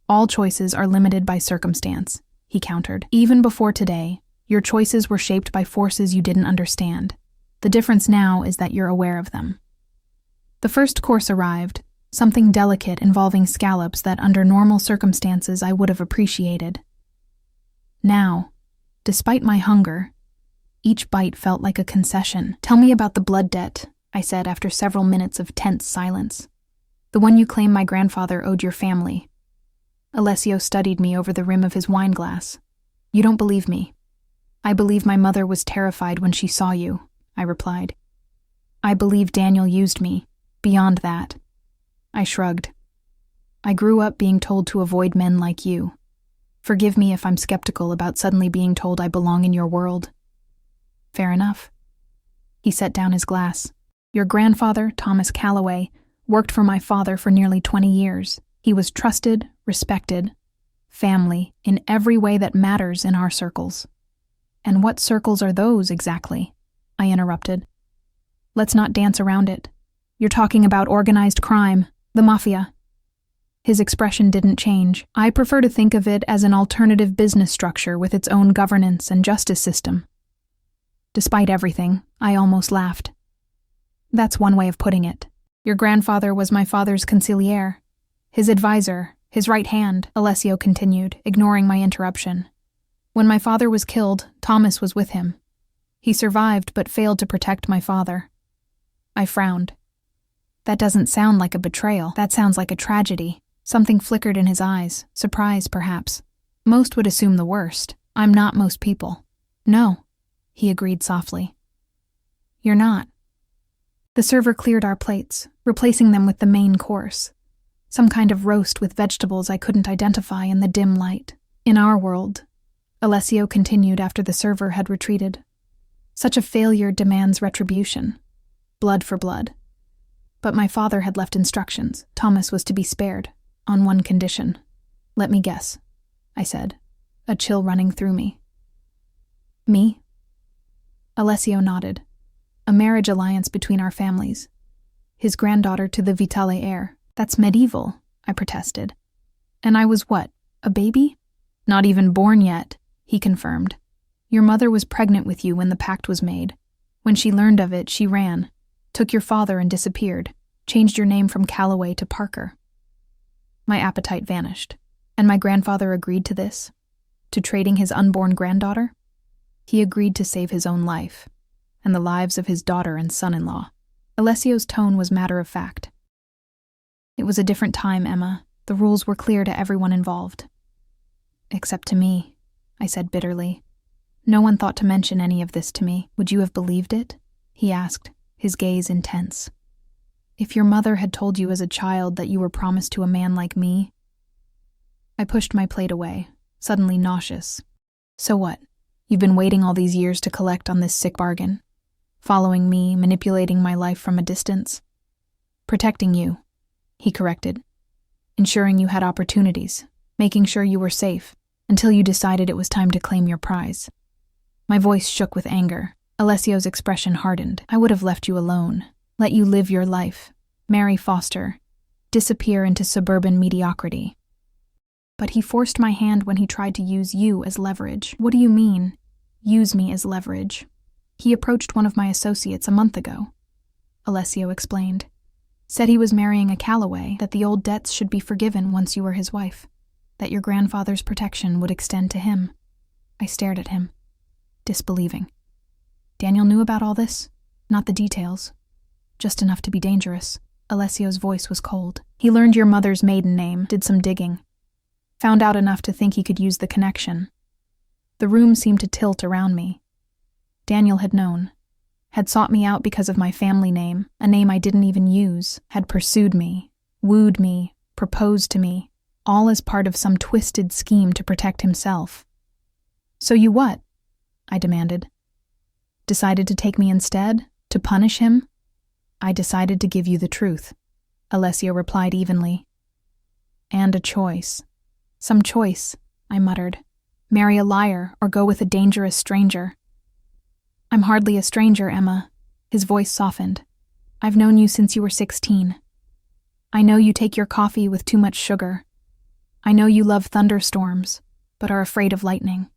All choices are limited by circumstance, he countered. Even before today, your choices were shaped by forces you didn't understand. The difference now is that you're aware of them. The first course arrived, something delicate involving scallops that under normal circumstances I would have appreciated. Now, despite my hunger, each bite felt like a concession. Tell me about the blood debt, I said after several minutes of tense silence. The one you claim my grandfather owed your family. Alessio studied me over the rim of his wine glass. You don't believe me. I believe my mother was terrified when she saw you, I replied. I believe Daniel used me. Beyond that. I shrugged. I grew up being told to avoid men like you. Forgive me if I'm skeptical about suddenly being told I belong in your world. Fair enough. He set down his glass. Your grandfather, Thomas Calloway, worked for my father for nearly 20 years. He was trusted, respected, family, in every way that matters in our circles. And what circles are those exactly? I interrupted. Let's not dance around it. You're talking about organized crime, the Mafia. His expression didn't change. I prefer to think of it as an alternative business structure with its own governance and justice system. Despite everything, I almost laughed. That's one way of putting it. Your grandfather was my father's consigliere, his advisor, his right hand, Alessio continued, ignoring my interruption. When my father was killed, Thomas was with him. He survived but failed to protect my father. I frowned. That doesn't sound like a betrayal. That sounds like a tragedy. Something flickered in his eyes, surprise perhaps. Most would assume the worst. I'm not most people. No, he agreed softly. You're not. The server cleared our plates, replacing them with the main course. Some kind of roast with vegetables I couldn't identify in the dim light. In our world, Alessio continued after the server had retreated. Such a failure demands retribution. Blood for blood. But my father had left instructions. Thomas was to be spared, on one condition. Let me guess, I said, a chill running through me. Me? Alessio nodded. A marriage alliance between our families. His granddaughter to the Vitale heir. That's medieval, I protested. And I was what, a baby? Not even born yet, he confirmed. Your mother was pregnant with you when the pact was made. When she learned of it, she ran, took your father and disappeared, changed your name from Calloway to Parker. My appetite vanished. And my grandfather agreed to this? To trading his unborn granddaughter? He agreed to save his own life, and the lives of his daughter and son-in-law. Alessio's tone was matter of fact. It was a different time, Emma. The rules were clear to everyone involved. Except to me, I said bitterly. No one thought to mention any of this to me. Would you have believed it? He asked, his gaze intense. If your mother had told you as a child that you were promised to a man like me? I pushed my plate away, suddenly nauseous. So what? You've been waiting all these years to collect on this sick bargain? Following me, manipulating my life from a distance? Protecting you, he corrected. Ensuring you had opportunities, making sure you were safe, until you decided it was time to claim your prize. My voice shook with anger. Alessio's expression hardened. I would have left you alone, let you live your life, marry Foster, disappear into suburban mediocrity. But he forced my hand when he tried to use you as leverage. What do you mean, use me as leverage? He approached one of my associates a month ago, Alessio explained. Said he was marrying a Calloway, that the old debts should be forgiven once you were his wife, that your grandfather's protection would extend to him. I stared at him, disbelieving. Daniel knew about all this? Not the details. Just enough to be dangerous. Alessio's voice was cold. He learned your mother's maiden name, did some digging. Found out enough to think he could use the connection. The room seemed to tilt around me. Daniel had known. Had sought me out because of my family name, a name I didn't even use, had pursued me, wooed me, proposed to me, all as part of some twisted scheme to protect himself. So you what? I demanded. Decided to take me instead? To punish him? I decided to give you the truth, Alessio replied evenly. And a choice. Some choice, I muttered. Marry a liar or go with a dangerous stranger. I'm hardly a stranger, Emma. His voice softened. I've known you since you were 16. I know you take your coffee with too much sugar. I know you love thunderstorms, but are afraid of lightning.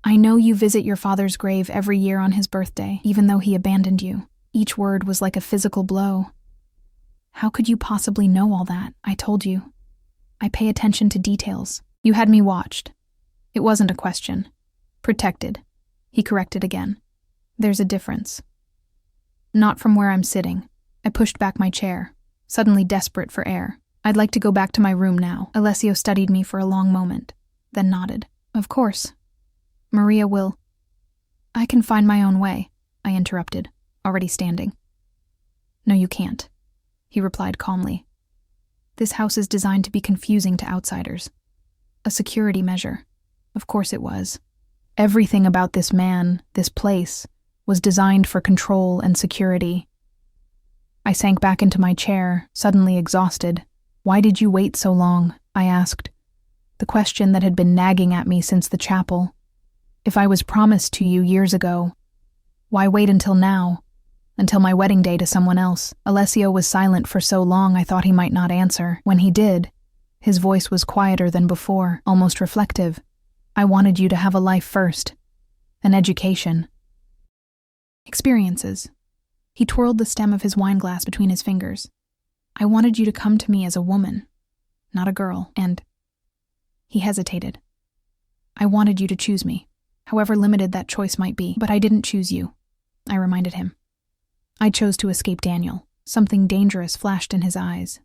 I know you visit your father's grave every year on his birthday, even though he abandoned you. Each word was like a physical blow. How could you possibly know all that? I told you. I pay attention to details. You had me watched. It wasn't a question. Protected. He corrected again. There's a difference. Not from where I'm sitting. I pushed back my chair, suddenly desperate for air. I'd like to go back to my room now. Alessio studied me for a long moment, then nodded. Of course. Maria will. I can find my own way, I interrupted, already standing. No, you can't, he replied calmly. This house is designed to be confusing to outsiders. A security measure. Of course it was. Everything about this man, this place, was designed for control and security. I sank back into my chair, suddenly exhausted. Why did you wait so long? I asked. The question that had been nagging at me since the chapel. If I was promised to you years ago, why wait until now? Until my wedding day to someone else? Alessio was silent for so long I thought he might not answer. When he did, his voice was quieter than before, almost reflective. I wanted you to have a life first. An education. Experiences. He twirled the stem of his wineglass between his fingers. I wanted you to come to me as a woman, not a girl, and... He hesitated. I wanted you to choose me, however limited that choice might be, but I didn't choose you, I reminded him. I chose to escape Daniel. Something dangerous flashed in his eyes.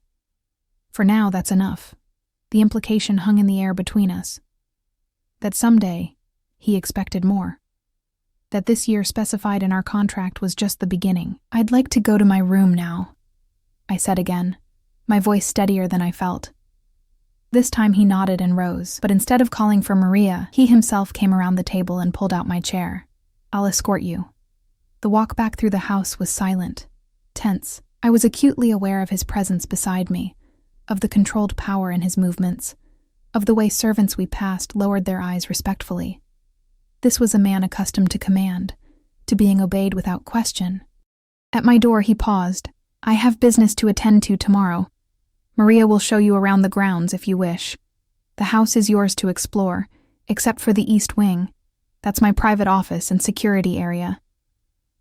For now, that's enough. The implication hung in the air between us. That someday, he expected more. That this year specified in our contract was just the beginning. I'd like to go to my room now, I said again, my voice steadier than I felt. This time he nodded and rose, but instead of calling for Maria, he himself came around the table and pulled out my chair. I'll escort you. The walk back through the house was silent, tense. I was acutely aware of his presence beside me, of the controlled power in his movements, of the way servants we passed lowered their eyes respectfully. This was a man accustomed to command, to being obeyed without question. At my door he paused. I have business to attend to tomorrow. Maria will show you around the grounds if you wish. The house is yours to explore, except for the east wing. That's my private office and security area.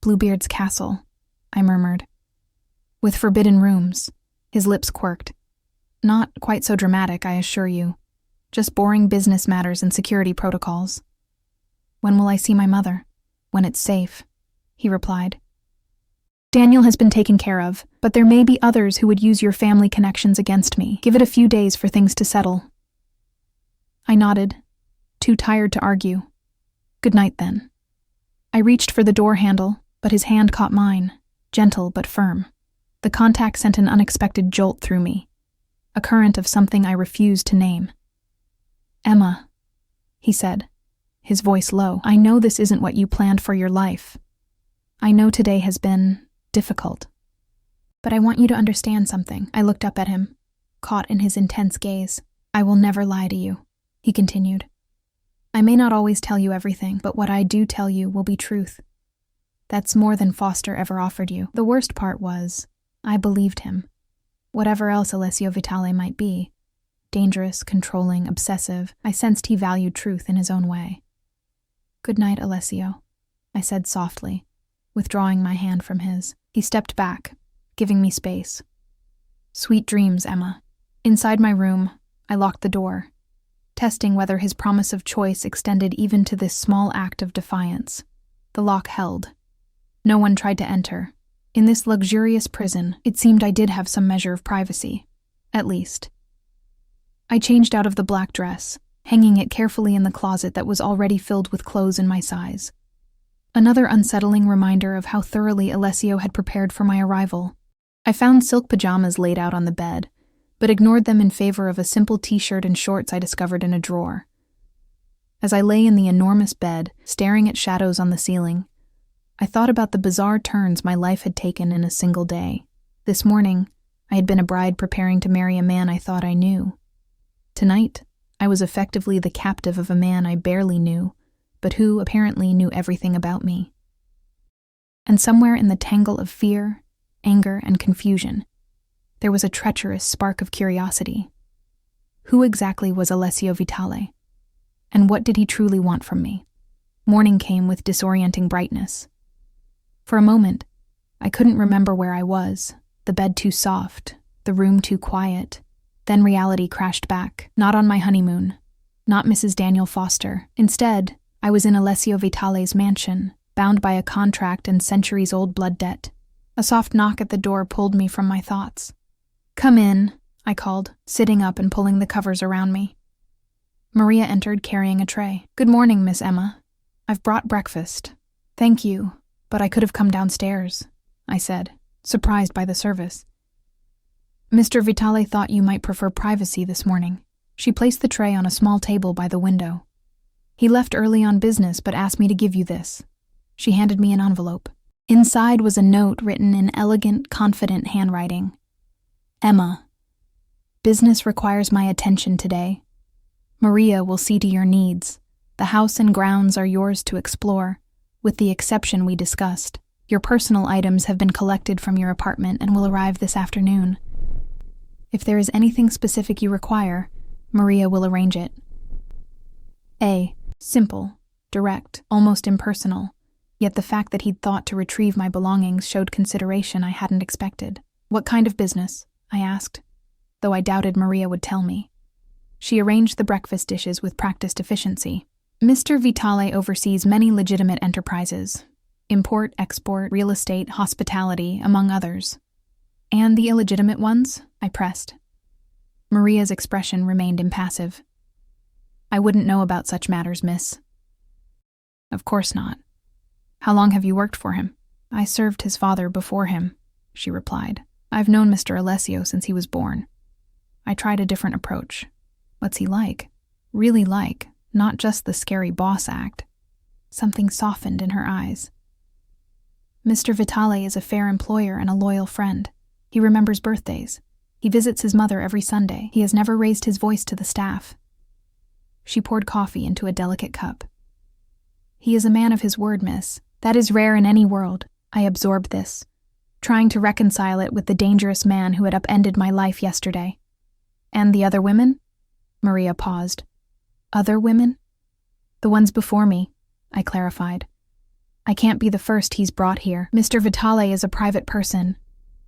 Bluebeard's castle, I murmured. With forbidden rooms. His lips quirked. Not quite so dramatic, I assure you. Just boring business matters and security protocols. When will I see my mother? When it's safe, he replied. Daniel has been taken care of, but there may be others who would use your family connections against me. Give it a few days for things to settle. I nodded, too tired to argue. Good night, then. I reached for the door handle, but his hand caught mine, gentle but firm. The contact sent an unexpected jolt through me, a current of something I refused to name. Emma, he said, his voice low, I know this isn't what you planned for your life. I know today has been difficult. But I want you to understand something. I looked up at him, caught in his intense gaze. I will never lie to you, he continued. I may not always tell you everything, but what I do tell you will be truth. That's more than Foster ever offered you. The worst part was, I believed him. Whatever else Alessio Vitale might be, dangerous, controlling, obsessive, I sensed he valued truth in his own way. Good night, Alessio, I said softly, withdrawing my hand from his. He stepped back, giving me space. Sweet dreams, Emma. Inside my room, I locked the door, testing whether his promise of choice extended even to this small act of defiance. The lock held. No one tried to enter. In this luxurious prison, it seemed I did have some measure of privacy. At least. I changed out of the black dress, hanging it carefully in the closet that was already filled with clothes in my size. Another unsettling reminder of how thoroughly Alessio had prepared for my arrival. I found silk pajamas laid out on the bed, but ignored them in favor of a simple t-shirt and shorts I discovered in a drawer. As I lay in the enormous bed, staring at shadows on the ceiling, I thought about the bizarre turns my life had taken in a single day. This morning, I had been a bride preparing to marry a man I thought I knew. Tonight, I was effectively the captive of a man I barely knew, but who apparently knew everything about me. And somewhere in the tangle of fear, anger, and confusion, there was a treacherous spark of curiosity. Who exactly was Alessio Vitale? And what did he truly want from me? Morning came with disorienting brightness. For a moment, I couldn't remember where I was, the bed too soft, the room too quiet. Then reality crashed back, not on my honeymoon, not Mrs. Daniel Foster. Instead, I was in Alessio Vitale's mansion, bound by a contract and centuries-old blood debt. A soft knock at the door pulled me from my thoughts. "Come in," I called, sitting up and pulling the covers around me. Maria entered carrying a tray. "Good morning, Miss Emma. I've brought breakfast." "Thank you, but I could have come downstairs," I said, surprised by the service. "Mr. Vitale thought you might prefer privacy this morning." She placed the tray on a small table by the window. "He left early on business but asked me to give you this." She handed me an envelope. Inside was a note written in elegant, confident handwriting. "Emma, business requires my attention today. Maria will see to your needs. The house and grounds are yours to explore, with the exception we discussed. Your personal items have been collected from your apartment and will arrive this afternoon. If there is anything specific you require, Maria will arrange it." Simple, direct, almost impersonal, yet the fact that he'd thought to retrieve my belongings showed consideration I hadn't expected. "What kind of business?" I asked, though I doubted Maria would tell me. She arranged the breakfast dishes with practiced efficiency. "Mr. Vitale oversees many legitimate enterprises. Import, export, real estate, hospitality, among others." "And the illegitimate ones?" I pressed. Maria's expression remained impassive. "I wouldn't know about such matters, miss." "Of course not. How long have you worked for him?" "I served his father before him," she replied. "I've known Mr. Alessio since he was born. I tried a different approach." "What's he like?" "Really like, not just the scary boss act." Something softened in her eyes. "Mr. Vitale is a fair employer and a loyal friend. He remembers birthdays. He visits his mother every Sunday. He has never raised his voice to the staff." She poured coffee into a delicate cup. "He is a man of his word, miss. That is rare in any world." I absorbed this, trying to reconcile it with the dangerous man who had upended my life yesterday. "And the other women?" Maria paused. "Other women?" "The ones before me," I clarified. "I can't be the first he's brought here. Mr. Vitale is a private person,"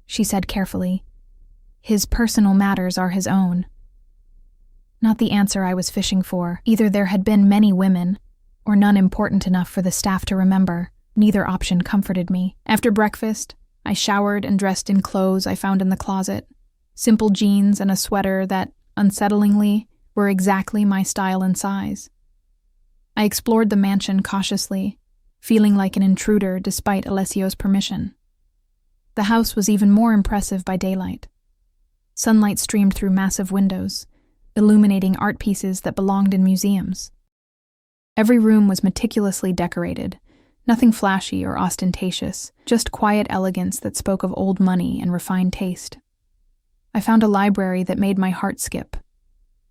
she said carefully. "His personal matters are his own." Not the answer I was fishing for. Either there had been many women, or none important enough for the staff to remember. Neither option comforted me. After breakfast, I showered and dressed in clothes I found in the closet. Simple jeans and a sweater that, unsettlingly, were exactly my style and size. I explored the mansion cautiously, feeling like an intruder despite Alessio's permission. The house was even more impressive by daylight. Sunlight streamed through massive windows, illuminating art pieces that belonged in museums. Every room was meticulously decorated, nothing flashy or ostentatious, just quiet elegance that spoke of old money and refined taste. I found a library that made my heart skip.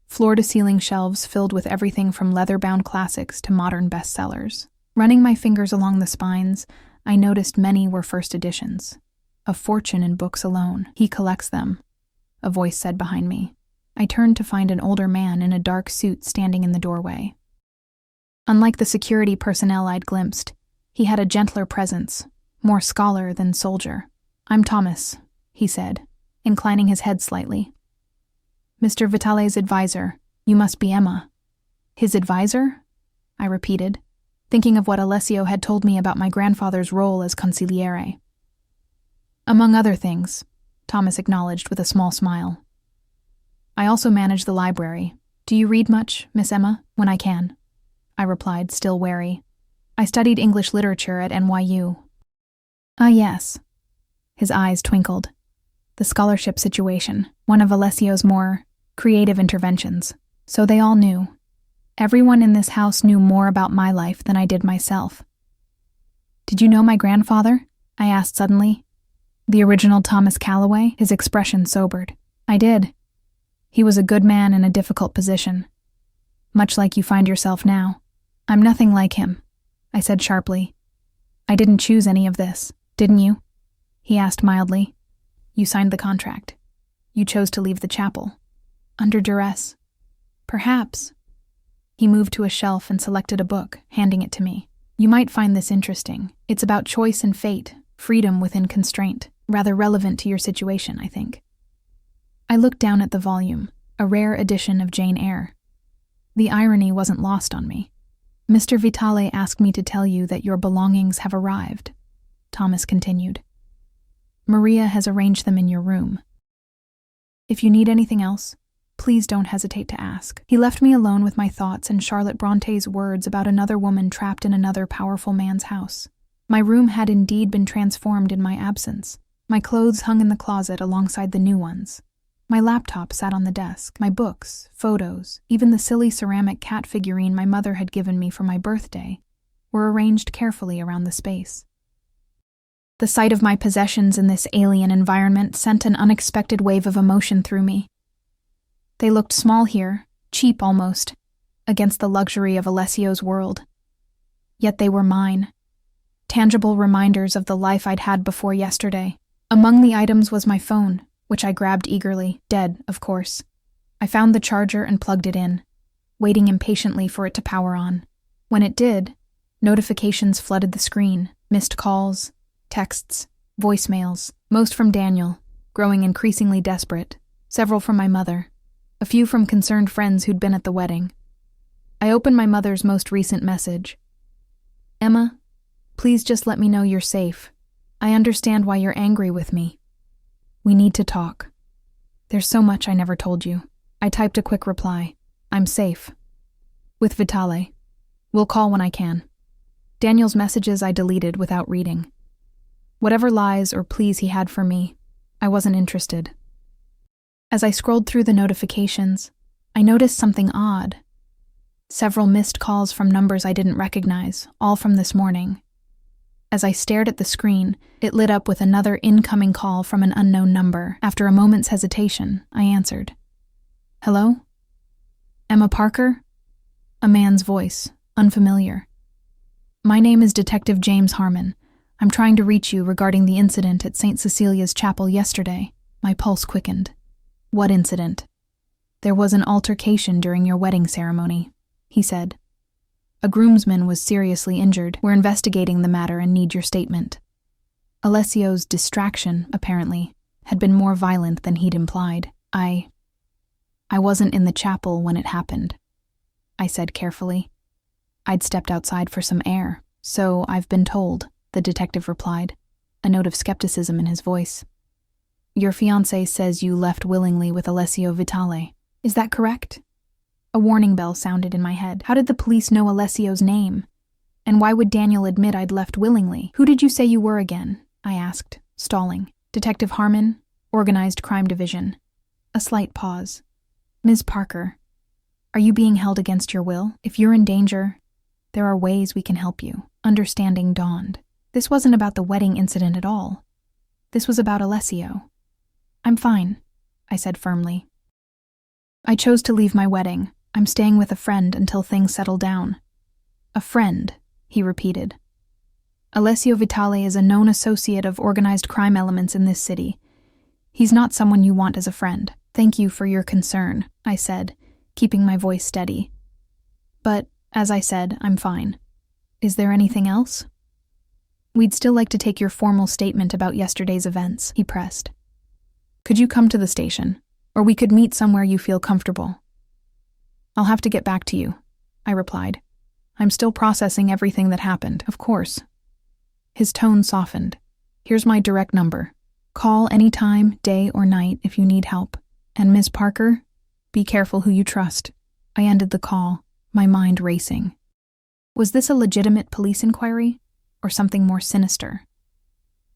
Floor-to-ceiling shelves filled with everything from leather-bound classics to modern bestsellers. Running my fingers along the spines, I noticed many were first editions. A fortune in books alone. "He collects them," a voice said behind me. I turned to find an older man in a dark suit standing in the doorway. Unlike the security personnel I'd glimpsed, he had a gentler presence, more scholar than soldier. "I'm Thomas," he said, inclining his head slightly. "Mr. Vitale's advisor. You must be Emma." "His advisor?" I repeated, thinking of what Alessio had told me about my grandfather's role as consigliere. "Among other things," Thomas acknowledged with a small smile. "I also manage the library. Do you read much, Miss Emma?" "When I can," I replied, still wary. "I studied English literature at NYU." "Ah, yes." His eyes twinkled. The scholarship situation, one of Alessio's more creative interventions. So they all knew. Everyone in this house knew more about my life than I did myself. "Did you know my grandfather?" I asked suddenly. "The original Thomas Calloway?" His expression sobered. "I did. He was a good man in a difficult position. Much like you find yourself now. I'm nothing like him," I said sharply. "I didn't choose any of this, didn't you?" he asked mildly. "You signed the contract. You chose to leave the chapel. Under duress. Perhaps." He moved to a shelf and selected a book, handing it to me. "You might find this interesting. It's about choice and fate, freedom within constraint. Rather relevant to your situation, I think." I looked down at the volume, a rare edition of Jane Eyre. The irony wasn't lost on me. "Mr. Vitale asked me to tell you that your belongings have arrived," Thomas continued. "Maria has arranged them in your room. If you need anything else, please don't hesitate to ask." He left me alone with my thoughts and Charlotte Bronte's words about another woman trapped in another powerful man's house. My room had indeed been transformed in my absence. My clothes hung in the closet alongside the new ones. My laptop sat on the desk. My books, photos, even the silly ceramic cat figurine my mother had given me for my birthday were arranged carefully around the space. The sight of my possessions in this alien environment sent an unexpected wave of emotion through me. They looked small here, cheap almost, against the luxury of Alessio's world. Yet they were mine. Tangible reminders of the life I'd had before yesterday. Among the items was my phone, which I grabbed eagerly, dead, of course. I found the charger and plugged it in, waiting impatiently for it to power on. When it did, notifications flooded the screen, missed calls, texts, voicemails, most from Daniel, growing increasingly desperate, several from my mother, a few from concerned friends who'd been at the wedding. I opened my mother's most recent message. "Emma, please just let me know you're safe. I understand why you're angry with me. We need to talk. There's so much I never told you." I typed a quick reply. "I'm safe. With Vitale. We'll call when I can." Daniel's messages I deleted without reading. Whatever lies or pleas he had for me, I wasn't interested. As I scrolled through the notifications, I noticed something odd. Several missed calls from numbers I didn't recognize, all from this morning. As I stared at the screen, it lit up with another incoming call from an unknown number. After a moment's hesitation, I answered. "Hello? Emma Parker?" A man's voice, unfamiliar. "My name is Detective James Harmon. I'm trying to reach you regarding the incident at St. Cecilia's Chapel yesterday." My pulse quickened. "What incident?" "There was an altercation during your wedding ceremony," he said. "A groomsman was seriously injured. We're investigating the matter and need your statement." Alessio's distraction, apparently, had been more violent than he'd implied. I wasn't in the chapel when it happened," I said carefully. "I'd stepped outside for some air, so I've been told," the detective replied, a note of skepticism in his voice. "Your fiancé says you left willingly with Alessio Vitale. Is that correct?" A warning bell sounded in my head. How did the police know Alessio's name? And why would Daniel admit I'd left willingly? "Who did you say you were again?" I asked, stalling. "Detective Harmon, Organized Crime Division." A slight pause. "Ms. Parker, are you being held against your will? If you're in danger, there are ways we can help you." Understanding dawned. This wasn't about the wedding incident at all. This was about Alessio. "I'm fine," I said firmly. "I chose to leave my wedding. I'm staying with a friend until things settle down." "A friend," he repeated. "Alessio Vitale is a known associate of organized crime elements in this city. He's not someone you want as a friend." "Thank you for your concern," I said, keeping my voice steady. "But, as I said, I'm fine. Is there anything else?" "We'd still like to take your formal statement about yesterday's events," he pressed. "Could you come to the station? Or we could meet somewhere you feel comfortable." "I'll have to get back to you," I replied. "I'm still processing everything that happened, of course." His tone softened. "Here's my direct number. Call any time, day or night, if you need help. And Ms. Parker, be careful who you trust." I ended the call, my mind racing. Was this a legitimate police inquiry, or something more sinister?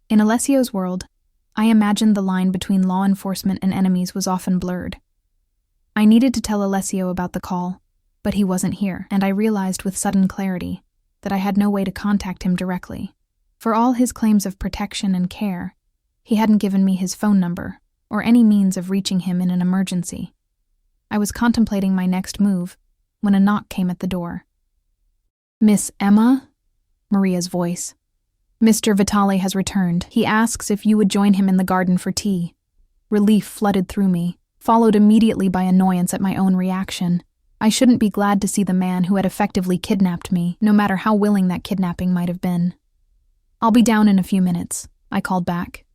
In Alessio's world, I imagined the line between law enforcement and enemies was often blurred. I needed to tell Alessio about the call, But he wasn't here, and I realized with sudden clarity that I had no way to contact him directly. For all his claims of protection and care, he hadn't given me his phone number or any means of reaching him in an emergency. I was contemplating my next move when a knock came at the door. "Miss Emma?" Maria's voice. "Mr. Vitale has returned. He asks if you would join him in the garden for tea." Relief flooded through me, followed immediately by annoyance at my own reaction. I shouldn't be glad to see the man who had effectively kidnapped me, no matter how willing that kidnapping might have been. "I'll be down in a few minutes," I called back.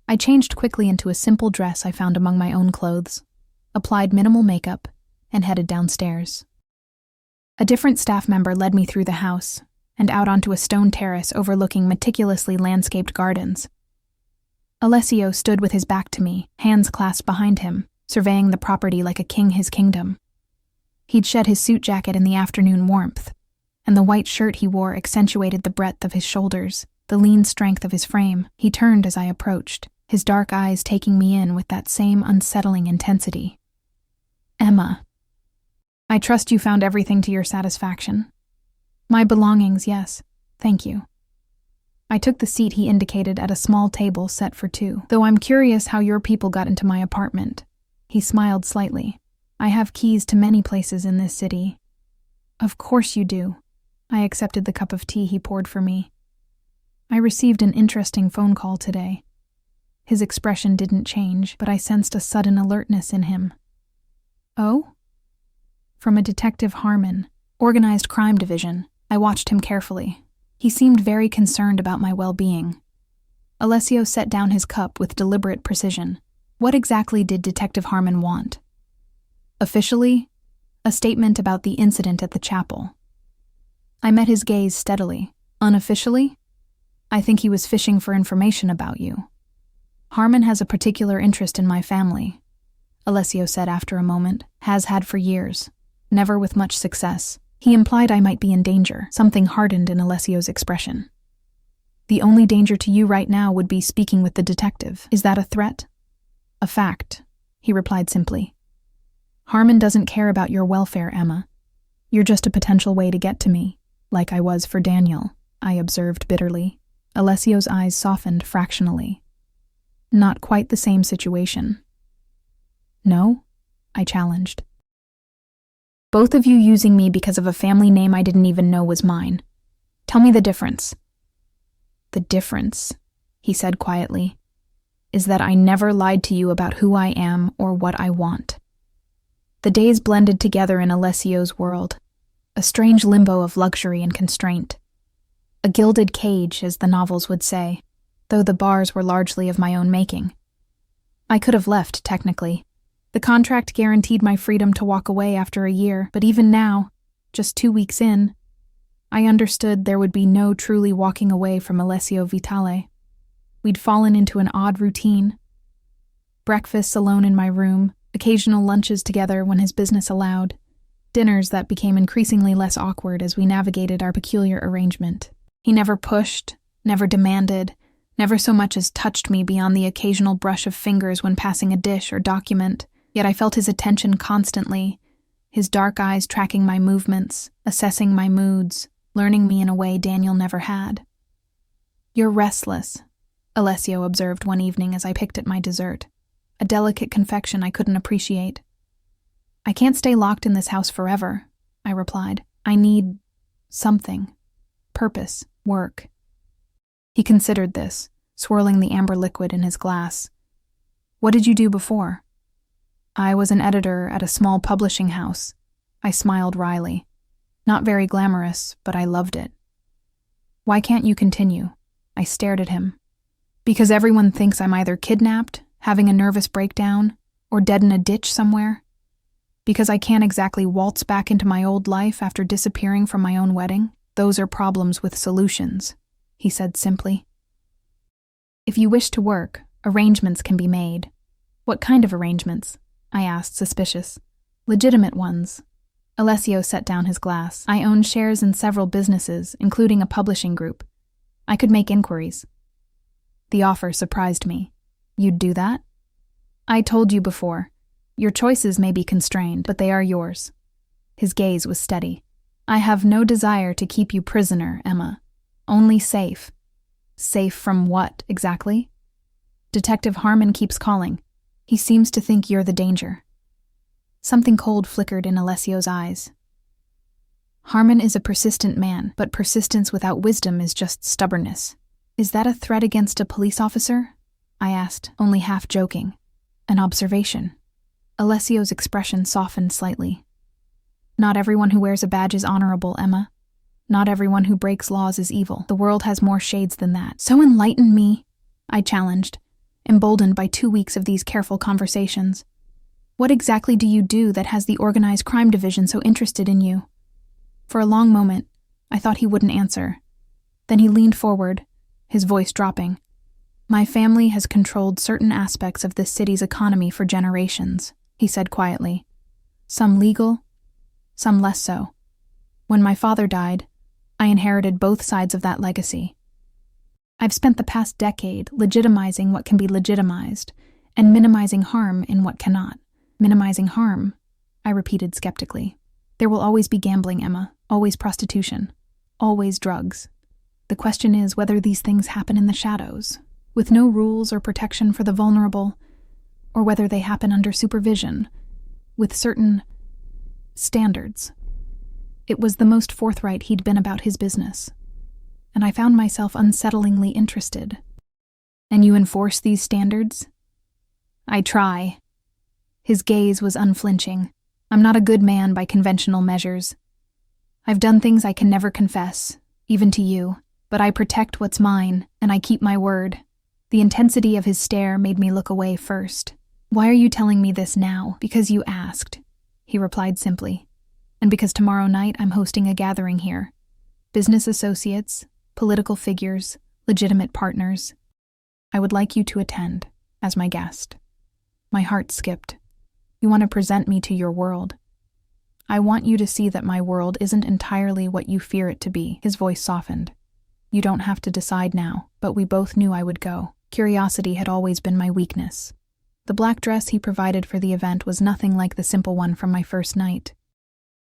I changed quickly into a simple dress I found among my own clothes, applied minimal makeup, and headed downstairs. A different staff member led me through the house and out onto a stone terrace overlooking meticulously landscaped gardens. Alessio stood with his back to me, hands clasped behind him, surveying the property like a king his kingdom. He'd shed his suit jacket in the afternoon warmth, and the white shirt he wore accentuated the breadth of his shoulders, the lean strength of his frame. He turned as I approached, his dark eyes taking me in with that same unsettling intensity. "Emma, I trust you found everything to your satisfaction." "My belongings, yes. Thank you." I took the seat he indicated at a small table set for two. "Though I'm curious how your people got into my apartment." He smiled slightly. "I have keys to many places in this city." "Of course you do." I accepted the cup of tea he poured for me. "I received an interesting phone call today." His expression didn't change, but I sensed a sudden alertness in him. "Oh?" "From a Detective Harmon, Organized Crime Division." I watched him carefully. He seemed very concerned about my well-being. Alessio set down his cup with deliberate precision. What exactly did Detective Harmon want? Officially, a statement about the incident at the chapel. I met his gaze steadily. Unofficially, I think he was fishing for information about you. "Harmon has a particular interest in my family," Alessio said after a moment. "Has had for years, never with much success." He implied I might be in danger. Something hardened in Alessio's expression. "The only danger to you right now would be speaking with the detective. Is that a threat?" "A fact," he replied simply. "Harmon doesn't care about your welfare, Emma. You're just a potential way to get to me, like I was for Daniel," I observed bitterly. Alessio's eyes softened fractionally. "Not quite the same situation." "No?" I challenged. "Both of you using me because of a family name I didn't even know was mine. Tell me the difference." "The difference," he said quietly, "is that I never lied to you about who I am or what I want." The days blended together in Alessio's world, a strange limbo of luxury and constraint. A gilded cage, as the novels would say, though the bars were largely of my own making. I could have left, technically. The contract guaranteed my freedom to walk away after a year, but even now, just 2 weeks in, I understood there would be no truly walking away from Alessio Vitale. We'd fallen into an odd routine. Breakfasts alone in my room, occasional lunches together when his business allowed, dinners that became increasingly less awkward as we navigated our peculiar arrangement. He never pushed, never demanded, never so much as touched me beyond the occasional brush of fingers when passing a dish or document. Yet I felt his attention constantly, his dark eyes tracking my movements, assessing my moods, learning me in a way Daniel never had. "You're restless," Alessio observed one evening as I picked at my dessert, a delicate confection I couldn't appreciate. "I can't stay locked in this house forever," I replied. "I need something. Purpose, work." He considered this, swirling the amber liquid in his glass. "What did you do before?" "I was an editor at a small publishing house." I smiled wryly. Not very glamorous, but I loved it. "Why can't you continue?" I stared at him. "Because everyone thinks I'm either kidnapped, having a nervous breakdown, or dead in a ditch somewhere? Because I can't exactly waltz back into my old life after disappearing from my own wedding? Those are problems with solutions," he said simply. "If you wish to work, arrangements can be made." "What kind of arrangements?" I asked, suspicious. "Legitimate ones." Alessio set down his glass. "I own shares in several businesses, including a publishing group. I could make inquiries." The offer surprised me. "You'd do that?" "I told you before. Your choices may be constrained, but they are yours." His gaze was steady. I have no desire to keep you prisoner, Emma. Only safe. Safe from what, exactly? Detective Harmon keeps calling. He seems to think you're the danger. Something cold flickered in Alessio's eyes. Harmon is a persistent man, but persistence without wisdom is just stubbornness. Is that a threat against a police officer? I asked, only half joking. An observation. Alessio's expression softened slightly. Not everyone who wears a badge is honorable, Emma. Not everyone who breaks laws is evil. The world has more shades than that. So enlighten me, I challenged, emboldened by 2 weeks of these careful conversations. What exactly do you do that has the organized crime division so interested in you? For a long moment, I thought he wouldn't answer. Then he leaned forward, his voice dropping. My family has controlled certain aspects of this city's economy for generations, he said quietly. Some legal, some less so. When my father died, I inherited both sides of that legacy. I've spent the past decade legitimizing what can be legitimized and minimizing harm in what cannot. Minimizing harm, I repeated skeptically. There will always be gambling, Emma, always prostitution, always drugs. The question is whether these things happen in the shadows, with no rules or protection for the vulnerable, or whether they happen under supervision, with certain standards. It was the most forthright he'd been about his business, and I found myself unsettlingly interested. And you enforce these standards? I try. His gaze was unflinching. I'm not a good man by conventional measures. I've done things I can never confess, even to you, but I protect what's mine, and I keep my word. The intensity of his stare made me look away first. Why are you telling me this now? Because you asked, he replied simply. And because tomorrow night I'm hosting a gathering here. Business associates, political figures, legitimate partners. I would like you to attend, as my guest. My heart skipped. You want to present me to your world. I want you to see that my world isn't entirely what you fear it to be. His voice softened. You don't have to decide now, but we both knew I would go. Curiosity had always been my weakness. The black dress he provided for the event was nothing like the simple one from my first night.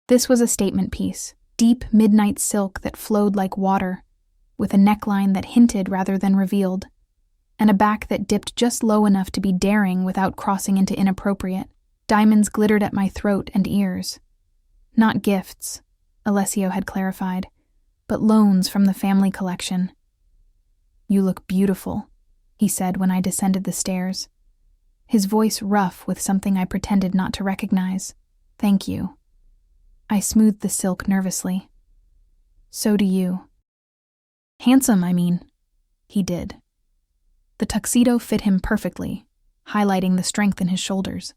This was a statement piece, deep midnight silk that flowed like water, with a neckline that hinted rather than revealed, and a back that dipped just low enough to be daring without crossing into inappropriate. Diamonds glittered at my throat and ears. Not gifts, Alessio had clarified, but loans from the family collection. You look beautiful, he said when I descended the stairs, his voice rough with something I pretended not to recognize. Thank you. I smoothed the silk nervously. So do you. Handsome, I mean. He did. The tuxedo fit him perfectly, highlighting the strength in his shoulders,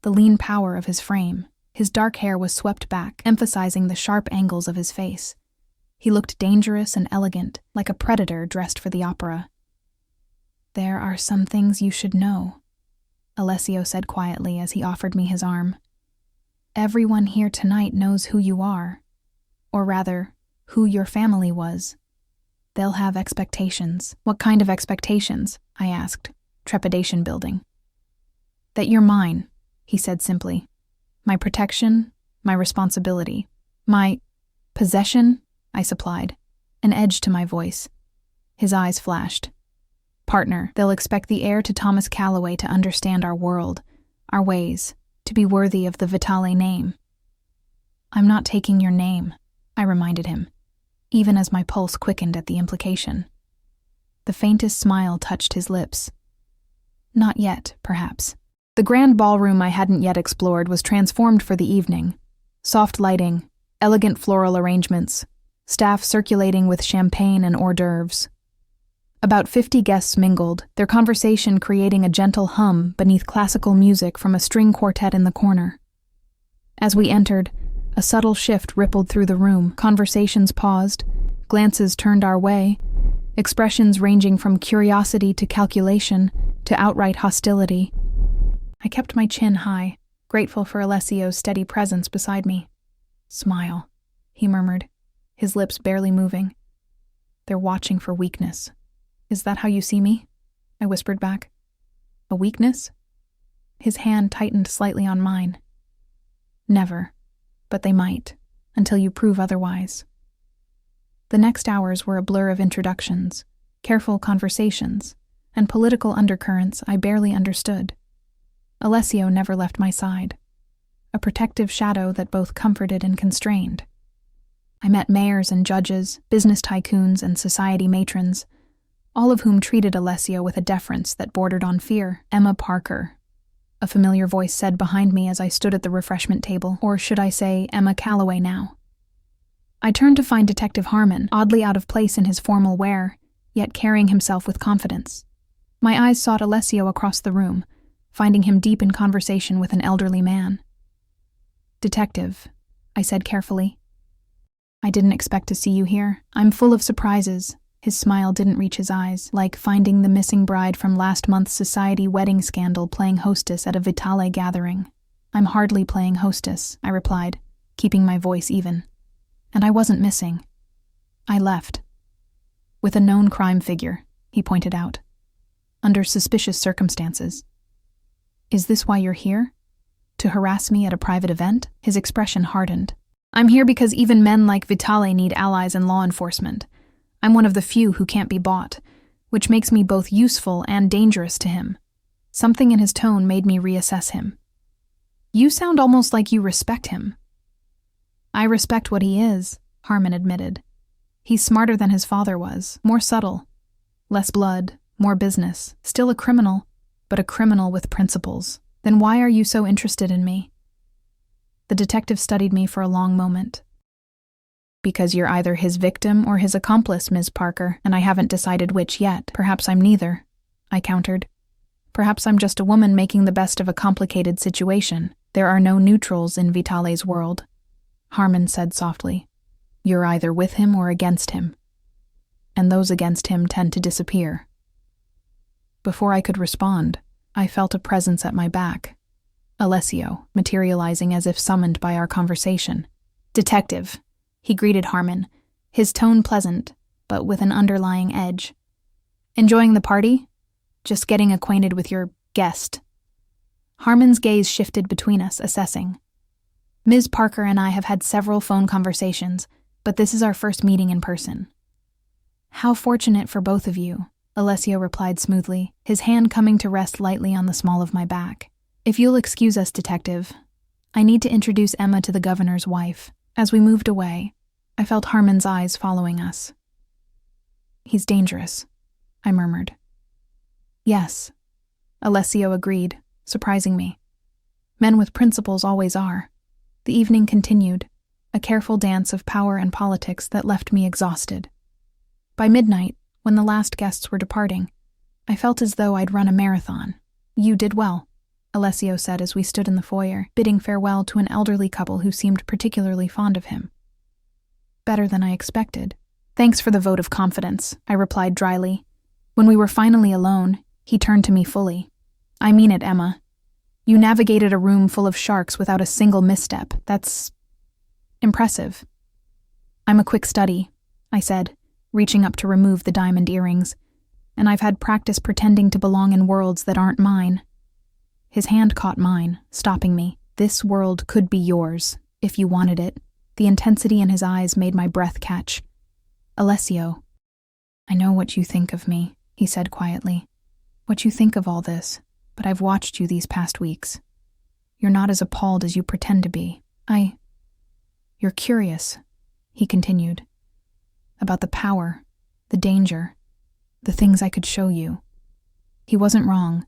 the lean power of his frame. His dark hair was swept back, emphasizing the sharp angles of his face. He looked dangerous and elegant, like a predator dressed for the opera. There are some things you should know, Alessio said quietly as he offered me his arm. Everyone here tonight knows who you are, or rather, who your family was. They'll have expectations. What kind of expectations? I asked, trepidation building. That you're mine, he said simply. My protection, my responsibility, my possession, I supplied, an edge to my voice. His eyes flashed. Partner, they'll expect the heir to Thomas Calloway to understand our world, our ways, to be worthy of the Vitale name. I'm not taking your name, I reminded him, even as my pulse quickened at the implication. The faintest smile touched his lips. Not yet, perhaps. The grand ballroom I hadn't yet explored was transformed for the evening. Soft lighting, elegant floral arrangements, staff circulating with champagne and hors d'oeuvres. About 50 guests mingled, their conversation creating a gentle hum beneath classical music from a string quartet in the corner. As we entered, a subtle shift rippled through the room. Conversations paused, glances turned our way, expressions ranging from curiosity to calculation to outright hostility. I kept my chin high, grateful for Alessio's steady presence beside me. Smile, he murmured, his lips barely moving. They're watching for weakness. Is that how you see me? I whispered back. A weakness? His hand tightened slightly on mine. Never. but they might, until you prove otherwise. The next hours were a blur of introductions, careful conversations, and political undercurrents I barely understood. Alessio never left my side, a protective shadow that both comforted and constrained. I met mayors and judges, business tycoons and society matrons, all of whom treated Alessio with a deference that bordered on fear. Emma Parker, a familiar voice said behind me as I stood at the refreshment table, or should I say Emma Calloway now. I turned to find Detective Harmon, oddly out of place in his formal wear, yet carrying himself with confidence. My eyes sought Alessio across the room, finding him deep in conversation with an elderly man. "Detective," I said carefully. "I didn't expect to see you here. I'm full of surprises." His smile didn't reach his eyes, like finding the missing bride from last month's society wedding scandal playing hostess at a Vitale gathering. "I'm hardly playing hostess," I replied, keeping my voice even. "And I wasn't missing. I left. With a known crime figure," he pointed out. "Under suspicious circumstances." "Is this why you're here? To harass me at a private event?" His expression hardened. "I'm here because even men like Vitale need allies in law enforcement. I'm one of the few who can't be bought, which makes me both useful and dangerous to him." Something in his tone made me reassess him. "You sound almost like you respect him." "I respect what he is," Harmon admitted. "He's smarter than his father was, more subtle. Less blood, more business. Still a criminal, but a criminal with principles. Then why are you so interested in me?" The detective studied me for a long moment. "Because you're either his victim or his accomplice, Ms. Parker, and I haven't decided which yet. Perhaps I'm neither," I countered. "Perhaps I'm just a woman making the best of a complicated situation. There are no neutrals in Vitale's world," Harmon said softly. "You're either with him or against him. And those against him tend to disappear." Before I could respond, I felt a presence at my back. Alessio, materializing as if summoned by our conversation. "Detective," he greeted Harmon, his tone pleasant, but with an underlying edge. "Enjoying the party? Just getting acquainted with your guest." Harmon's gaze shifted between us, assessing. "Ms. Parker and I have had several phone conversations, but this is our first meeting in person." "How fortunate for both of you," Alessio replied smoothly, his hand coming to rest lightly on the small of my back. "If you'll excuse us, Detective, I need to introduce Emma to the governor's wife." As we moved away, I felt Harmon's eyes following us. "He's dangerous," I murmured. "Yes," Alessio agreed, surprising me. "Men with principles always are." The evening continued, a careful dance of power and politics that left me exhausted. By midnight, when the last guests were departing, I felt as though I'd run a marathon. "You did well," Alessio said as we stood in the foyer, bidding farewell to an elderly couple who seemed particularly fond of him. "Better than I expected." "Thanks for the vote of confidence," I replied dryly. When we were finally alone, he turned to me fully. "I mean it, Emma. You navigated a room full of sharks without a single misstep. That's impressive." "I'm a quick study," I said, reaching up to remove the diamond earrings, "and I've had practice pretending to belong in worlds that aren't mine." His hand caught mine, stopping me. "This world could be yours, if you wanted it." The intensity in his eyes made my breath catch. "Alessio, I know what you think of me," he said quietly. "What you think of all this, but I've watched you these past weeks. You're not as appalled as you pretend to be. You're curious," he continued, "about the power, the danger, the things I could show you." He wasn't wrong,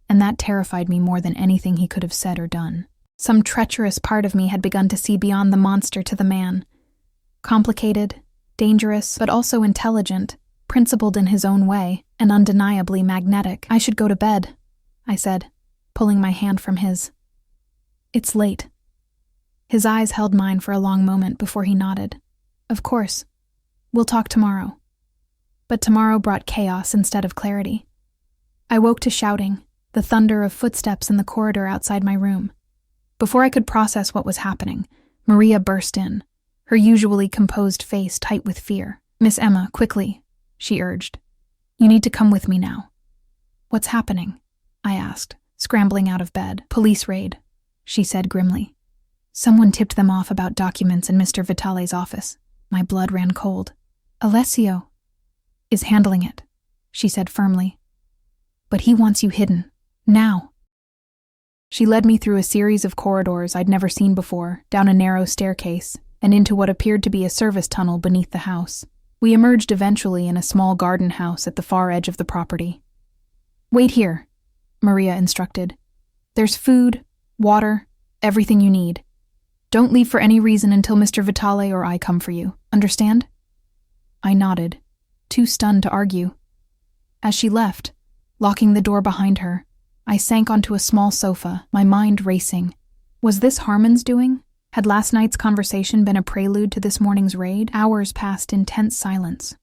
and that terrified me more than anything he could have said or done. Some treacherous part of me had begun to see beyond the monster to the man. Complicated, dangerous, but also intelligent, principled in his own way, and undeniably magnetic. "I should go to bed," I said, pulling my hand from his. "It's late." His eyes held mine for a long moment before he nodded. "Of course. We'll talk tomorrow." But tomorrow brought chaos instead of clarity. I woke to shouting, the thunder of footsteps in the corridor outside my room. Before I could process what was happening, Maria burst in, her usually composed face tight with fear. "Miss Emma, quickly," she urged. "You need to come with me now." "What's happening?" I asked, scrambling out of bed. "Police raid," she said grimly. Someone tipped them off about documents in Mr. Vitale's office. My blood ran cold. Alessio is handling it, she said firmly. But he wants you hidden. Now. She led me through a series of corridors I'd never seen before, down a narrow staircase, and into what appeared to be a service tunnel beneath the house. We emerged eventually in a small garden house at the far edge of the property. Wait here, Maria instructed. There's food, water, everything you need. Don't leave for any reason until Mr. Vitale or I come for you. Understand? I nodded, too stunned to argue. As she left, locking the door behind her, I sank onto a small sofa, my mind racing. Was this Harmon's doing? Had last night's conversation been a prelude to this morning's raid? Hours passed in tense silence.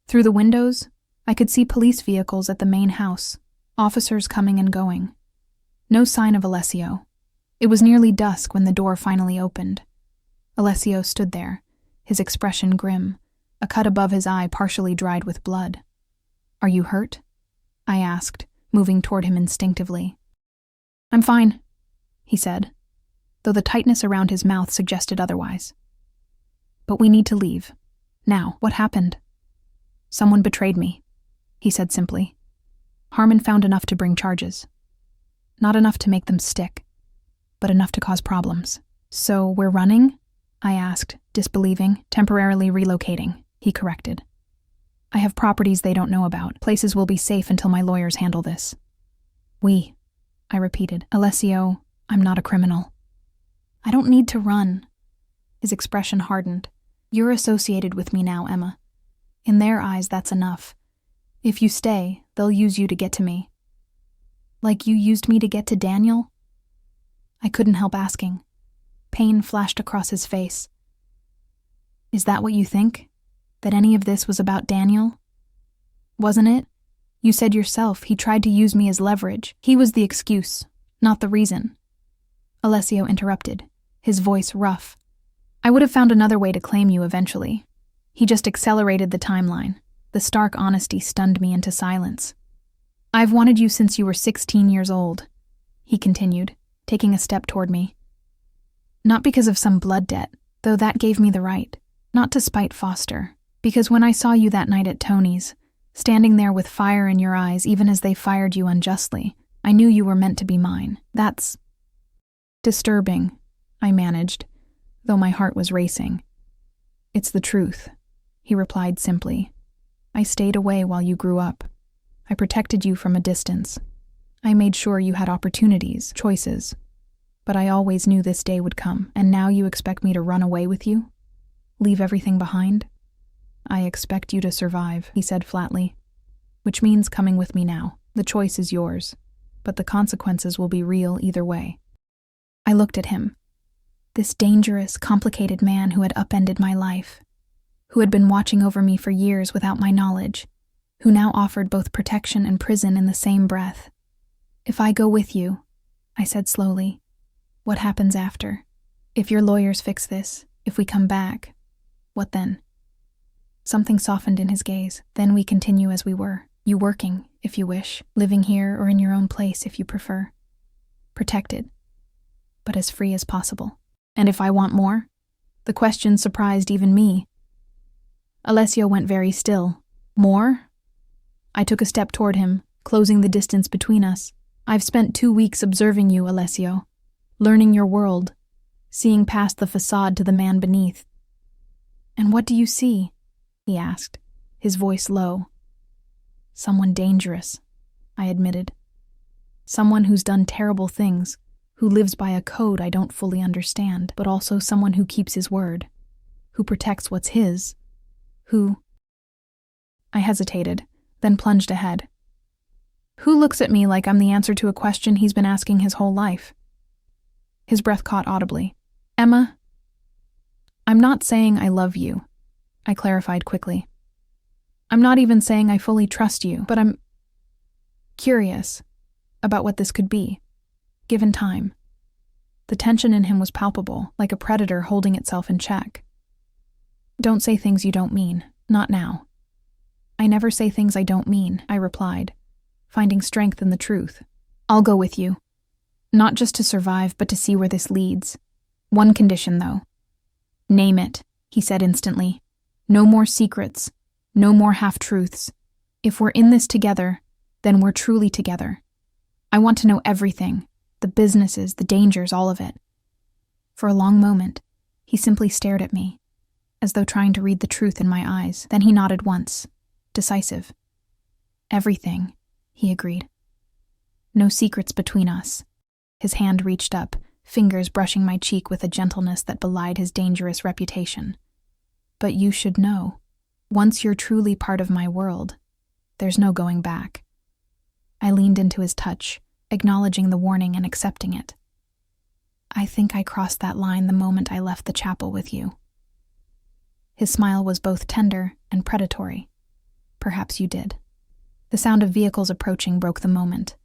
Through the windows, I could see police vehicles at the main house, officers coming and going. No sign of Alessio. It was nearly dusk when the door finally opened. Alessio stood there, his expression grim, a cut above his eye partially dried with blood. Are you hurt? I asked, moving toward him instinctively. I'm fine, he said, though the tightness around his mouth suggested otherwise. But we need to leave. Now, what happened? Someone betrayed me, he said simply. Harmon found enough to bring charges. Not enough to make them stick, but enough to cause problems. So we're running? I asked, disbelieving. Temporarily relocating, he corrected. I have properties they don't know about. Places will be safe until my lawyers handle this. I repeated. Alessio, I'm not a criminal. I don't need to run. His expression hardened. You're associated with me now, Emma. In their eyes, that's enough. If you stay, they'll use you to get to me. Like you used me to get to Daniel? I couldn't help asking. Pain flashed across his face. Is that what you think? That any of this was about Daniel? Wasn't it? You said yourself he tried to use me as leverage. He was the excuse, not the reason. Alessio interrupted, his voice rough. I would have found another way to claim you eventually. He just accelerated the timeline. The stark honesty stunned me into silence. I've wanted you since you were 16 years old, he continued, taking a step toward me. Not because of some blood debt, though that gave me the right. Not to spite Foster. Because when I saw you that night at Tony's, standing there with fire in your eyes even as they fired you unjustly, I knew you were meant to be mine. That's disturbing, I managed, though my heart was racing. It's the truth, he replied simply. I stayed away while you grew up. I protected you from a distance. I made sure you had opportunities, choices. But I always knew this day would come, and now you expect me to run away with you? Leave everything behind? I expect you to survive, he said flatly. Which means coming with me now. The choice is yours, but the consequences will be real either way. I looked at him. This dangerous, complicated man who had upended my life, who had been watching over me for years without my knowledge, who now offered both protection and prison in the same breath. If I go with you, I said slowly, what happens after? If your lawyers fix this, if we come back, what then? Something softened in his gaze. Then we continue as we were. You working, if you wish, living here or in your own place if you prefer. Protected, but as free as possible. And if I want more? The question surprised even me. Alessio went very still. More? I took a step toward him, closing the distance between us. I've spent 2 weeks observing you, Alessio, learning your world, seeing past the facade to the man beneath. And what do you see? He asked, his voice low. Someone dangerous, I admitted. Someone who's done terrible things, who lives by a code I don't fully understand, but also someone who keeps his word, who protects what's his, who... I hesitated, then plunged ahead. Who looks at me like I'm the answer to a question he's been asking his whole life? His breath caught audibly. Emma, I'm not saying I love you, I clarified quickly. I'm not even saying I fully trust you, but I'm curious about what this could be, given time. The tension in him was palpable, like a predator holding itself in check. Don't say things you don't mean, not now. I never say things I don't mean, I replied, finding strength in the truth. I'll go with you. Not just to survive, but to see where this leads. One condition, though. Name it, he said instantly. No more secrets. No more half-truths. If we're in this together, then we're truly together. I want to know everything. The businesses, the dangers, all of it. For a long moment, he simply stared at me, as though trying to read the truth in my eyes. Then he nodded once, decisive. Everything, he agreed. No secrets between us. His hand reached up, fingers brushing my cheek with a gentleness that belied his dangerous reputation. But you should know, once you're truly part of my world, there's no going back. I leaned into his touch, acknowledging the warning and accepting it. I think I crossed that line the moment I left the chapel with you. His smile was both tender and predatory. Perhaps you did. The sound of vehicles approaching broke the moment.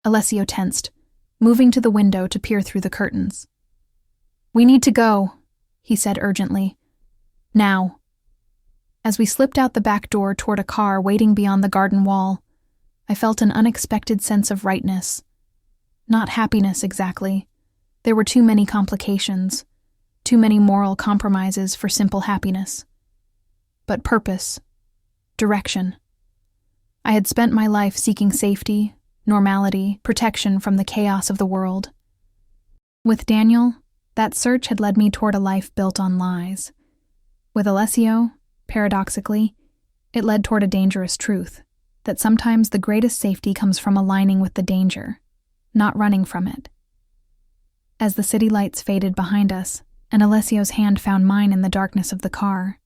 Alessio tensed, moving to the window to peer through the curtains. We need to go, he said urgently. Now. As we slipped out the back door toward a car waiting beyond the garden wall, I felt an unexpected sense of rightness. Not happiness exactly. There were too many complications, too many moral compromises for simple happiness. But purpose, direction. I had spent my life seeking safety, normality, protection from the chaos of the world. With Daniel, that search had led me toward a life built on lies. With Alessio, paradoxically, it led toward a dangerous truth, that sometimes the greatest safety comes from aligning with the danger, not running from it. As the city lights faded behind us, and Alessio's hand found mine in the darkness of the car,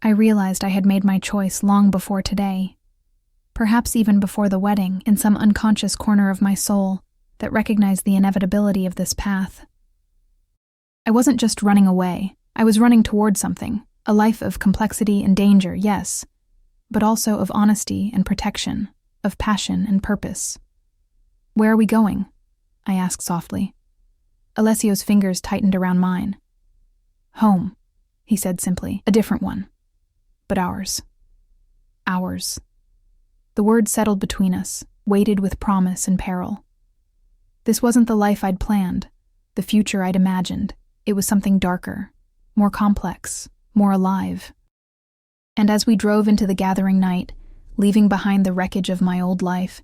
I realized I had made my choice long before today. Perhaps even before the wedding, in some unconscious corner of my soul that recognized the inevitability of this path. I wasn't just running away, I was running toward something, a life of complexity and danger, yes, but also of honesty and protection, of passion and purpose. Where are we going? I asked softly. Alessio's fingers tightened around mine. Home, he said simply, a different one. But ours. Ours. The words settled between us, weighted with promise and peril. This wasn't the life I'd planned, the future I'd imagined. It was something darker, more complex, more alive. And as we drove into the gathering night, leaving behind the wreckage of my old life,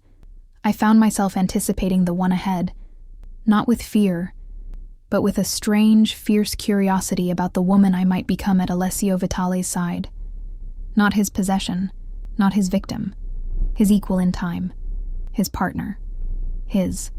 I found myself anticipating the one ahead, not with fear, but with a strange, fierce curiosity about the woman I might become at Alessio Vitale's side. Not his possession, not his victim, his equal in time, his partner, his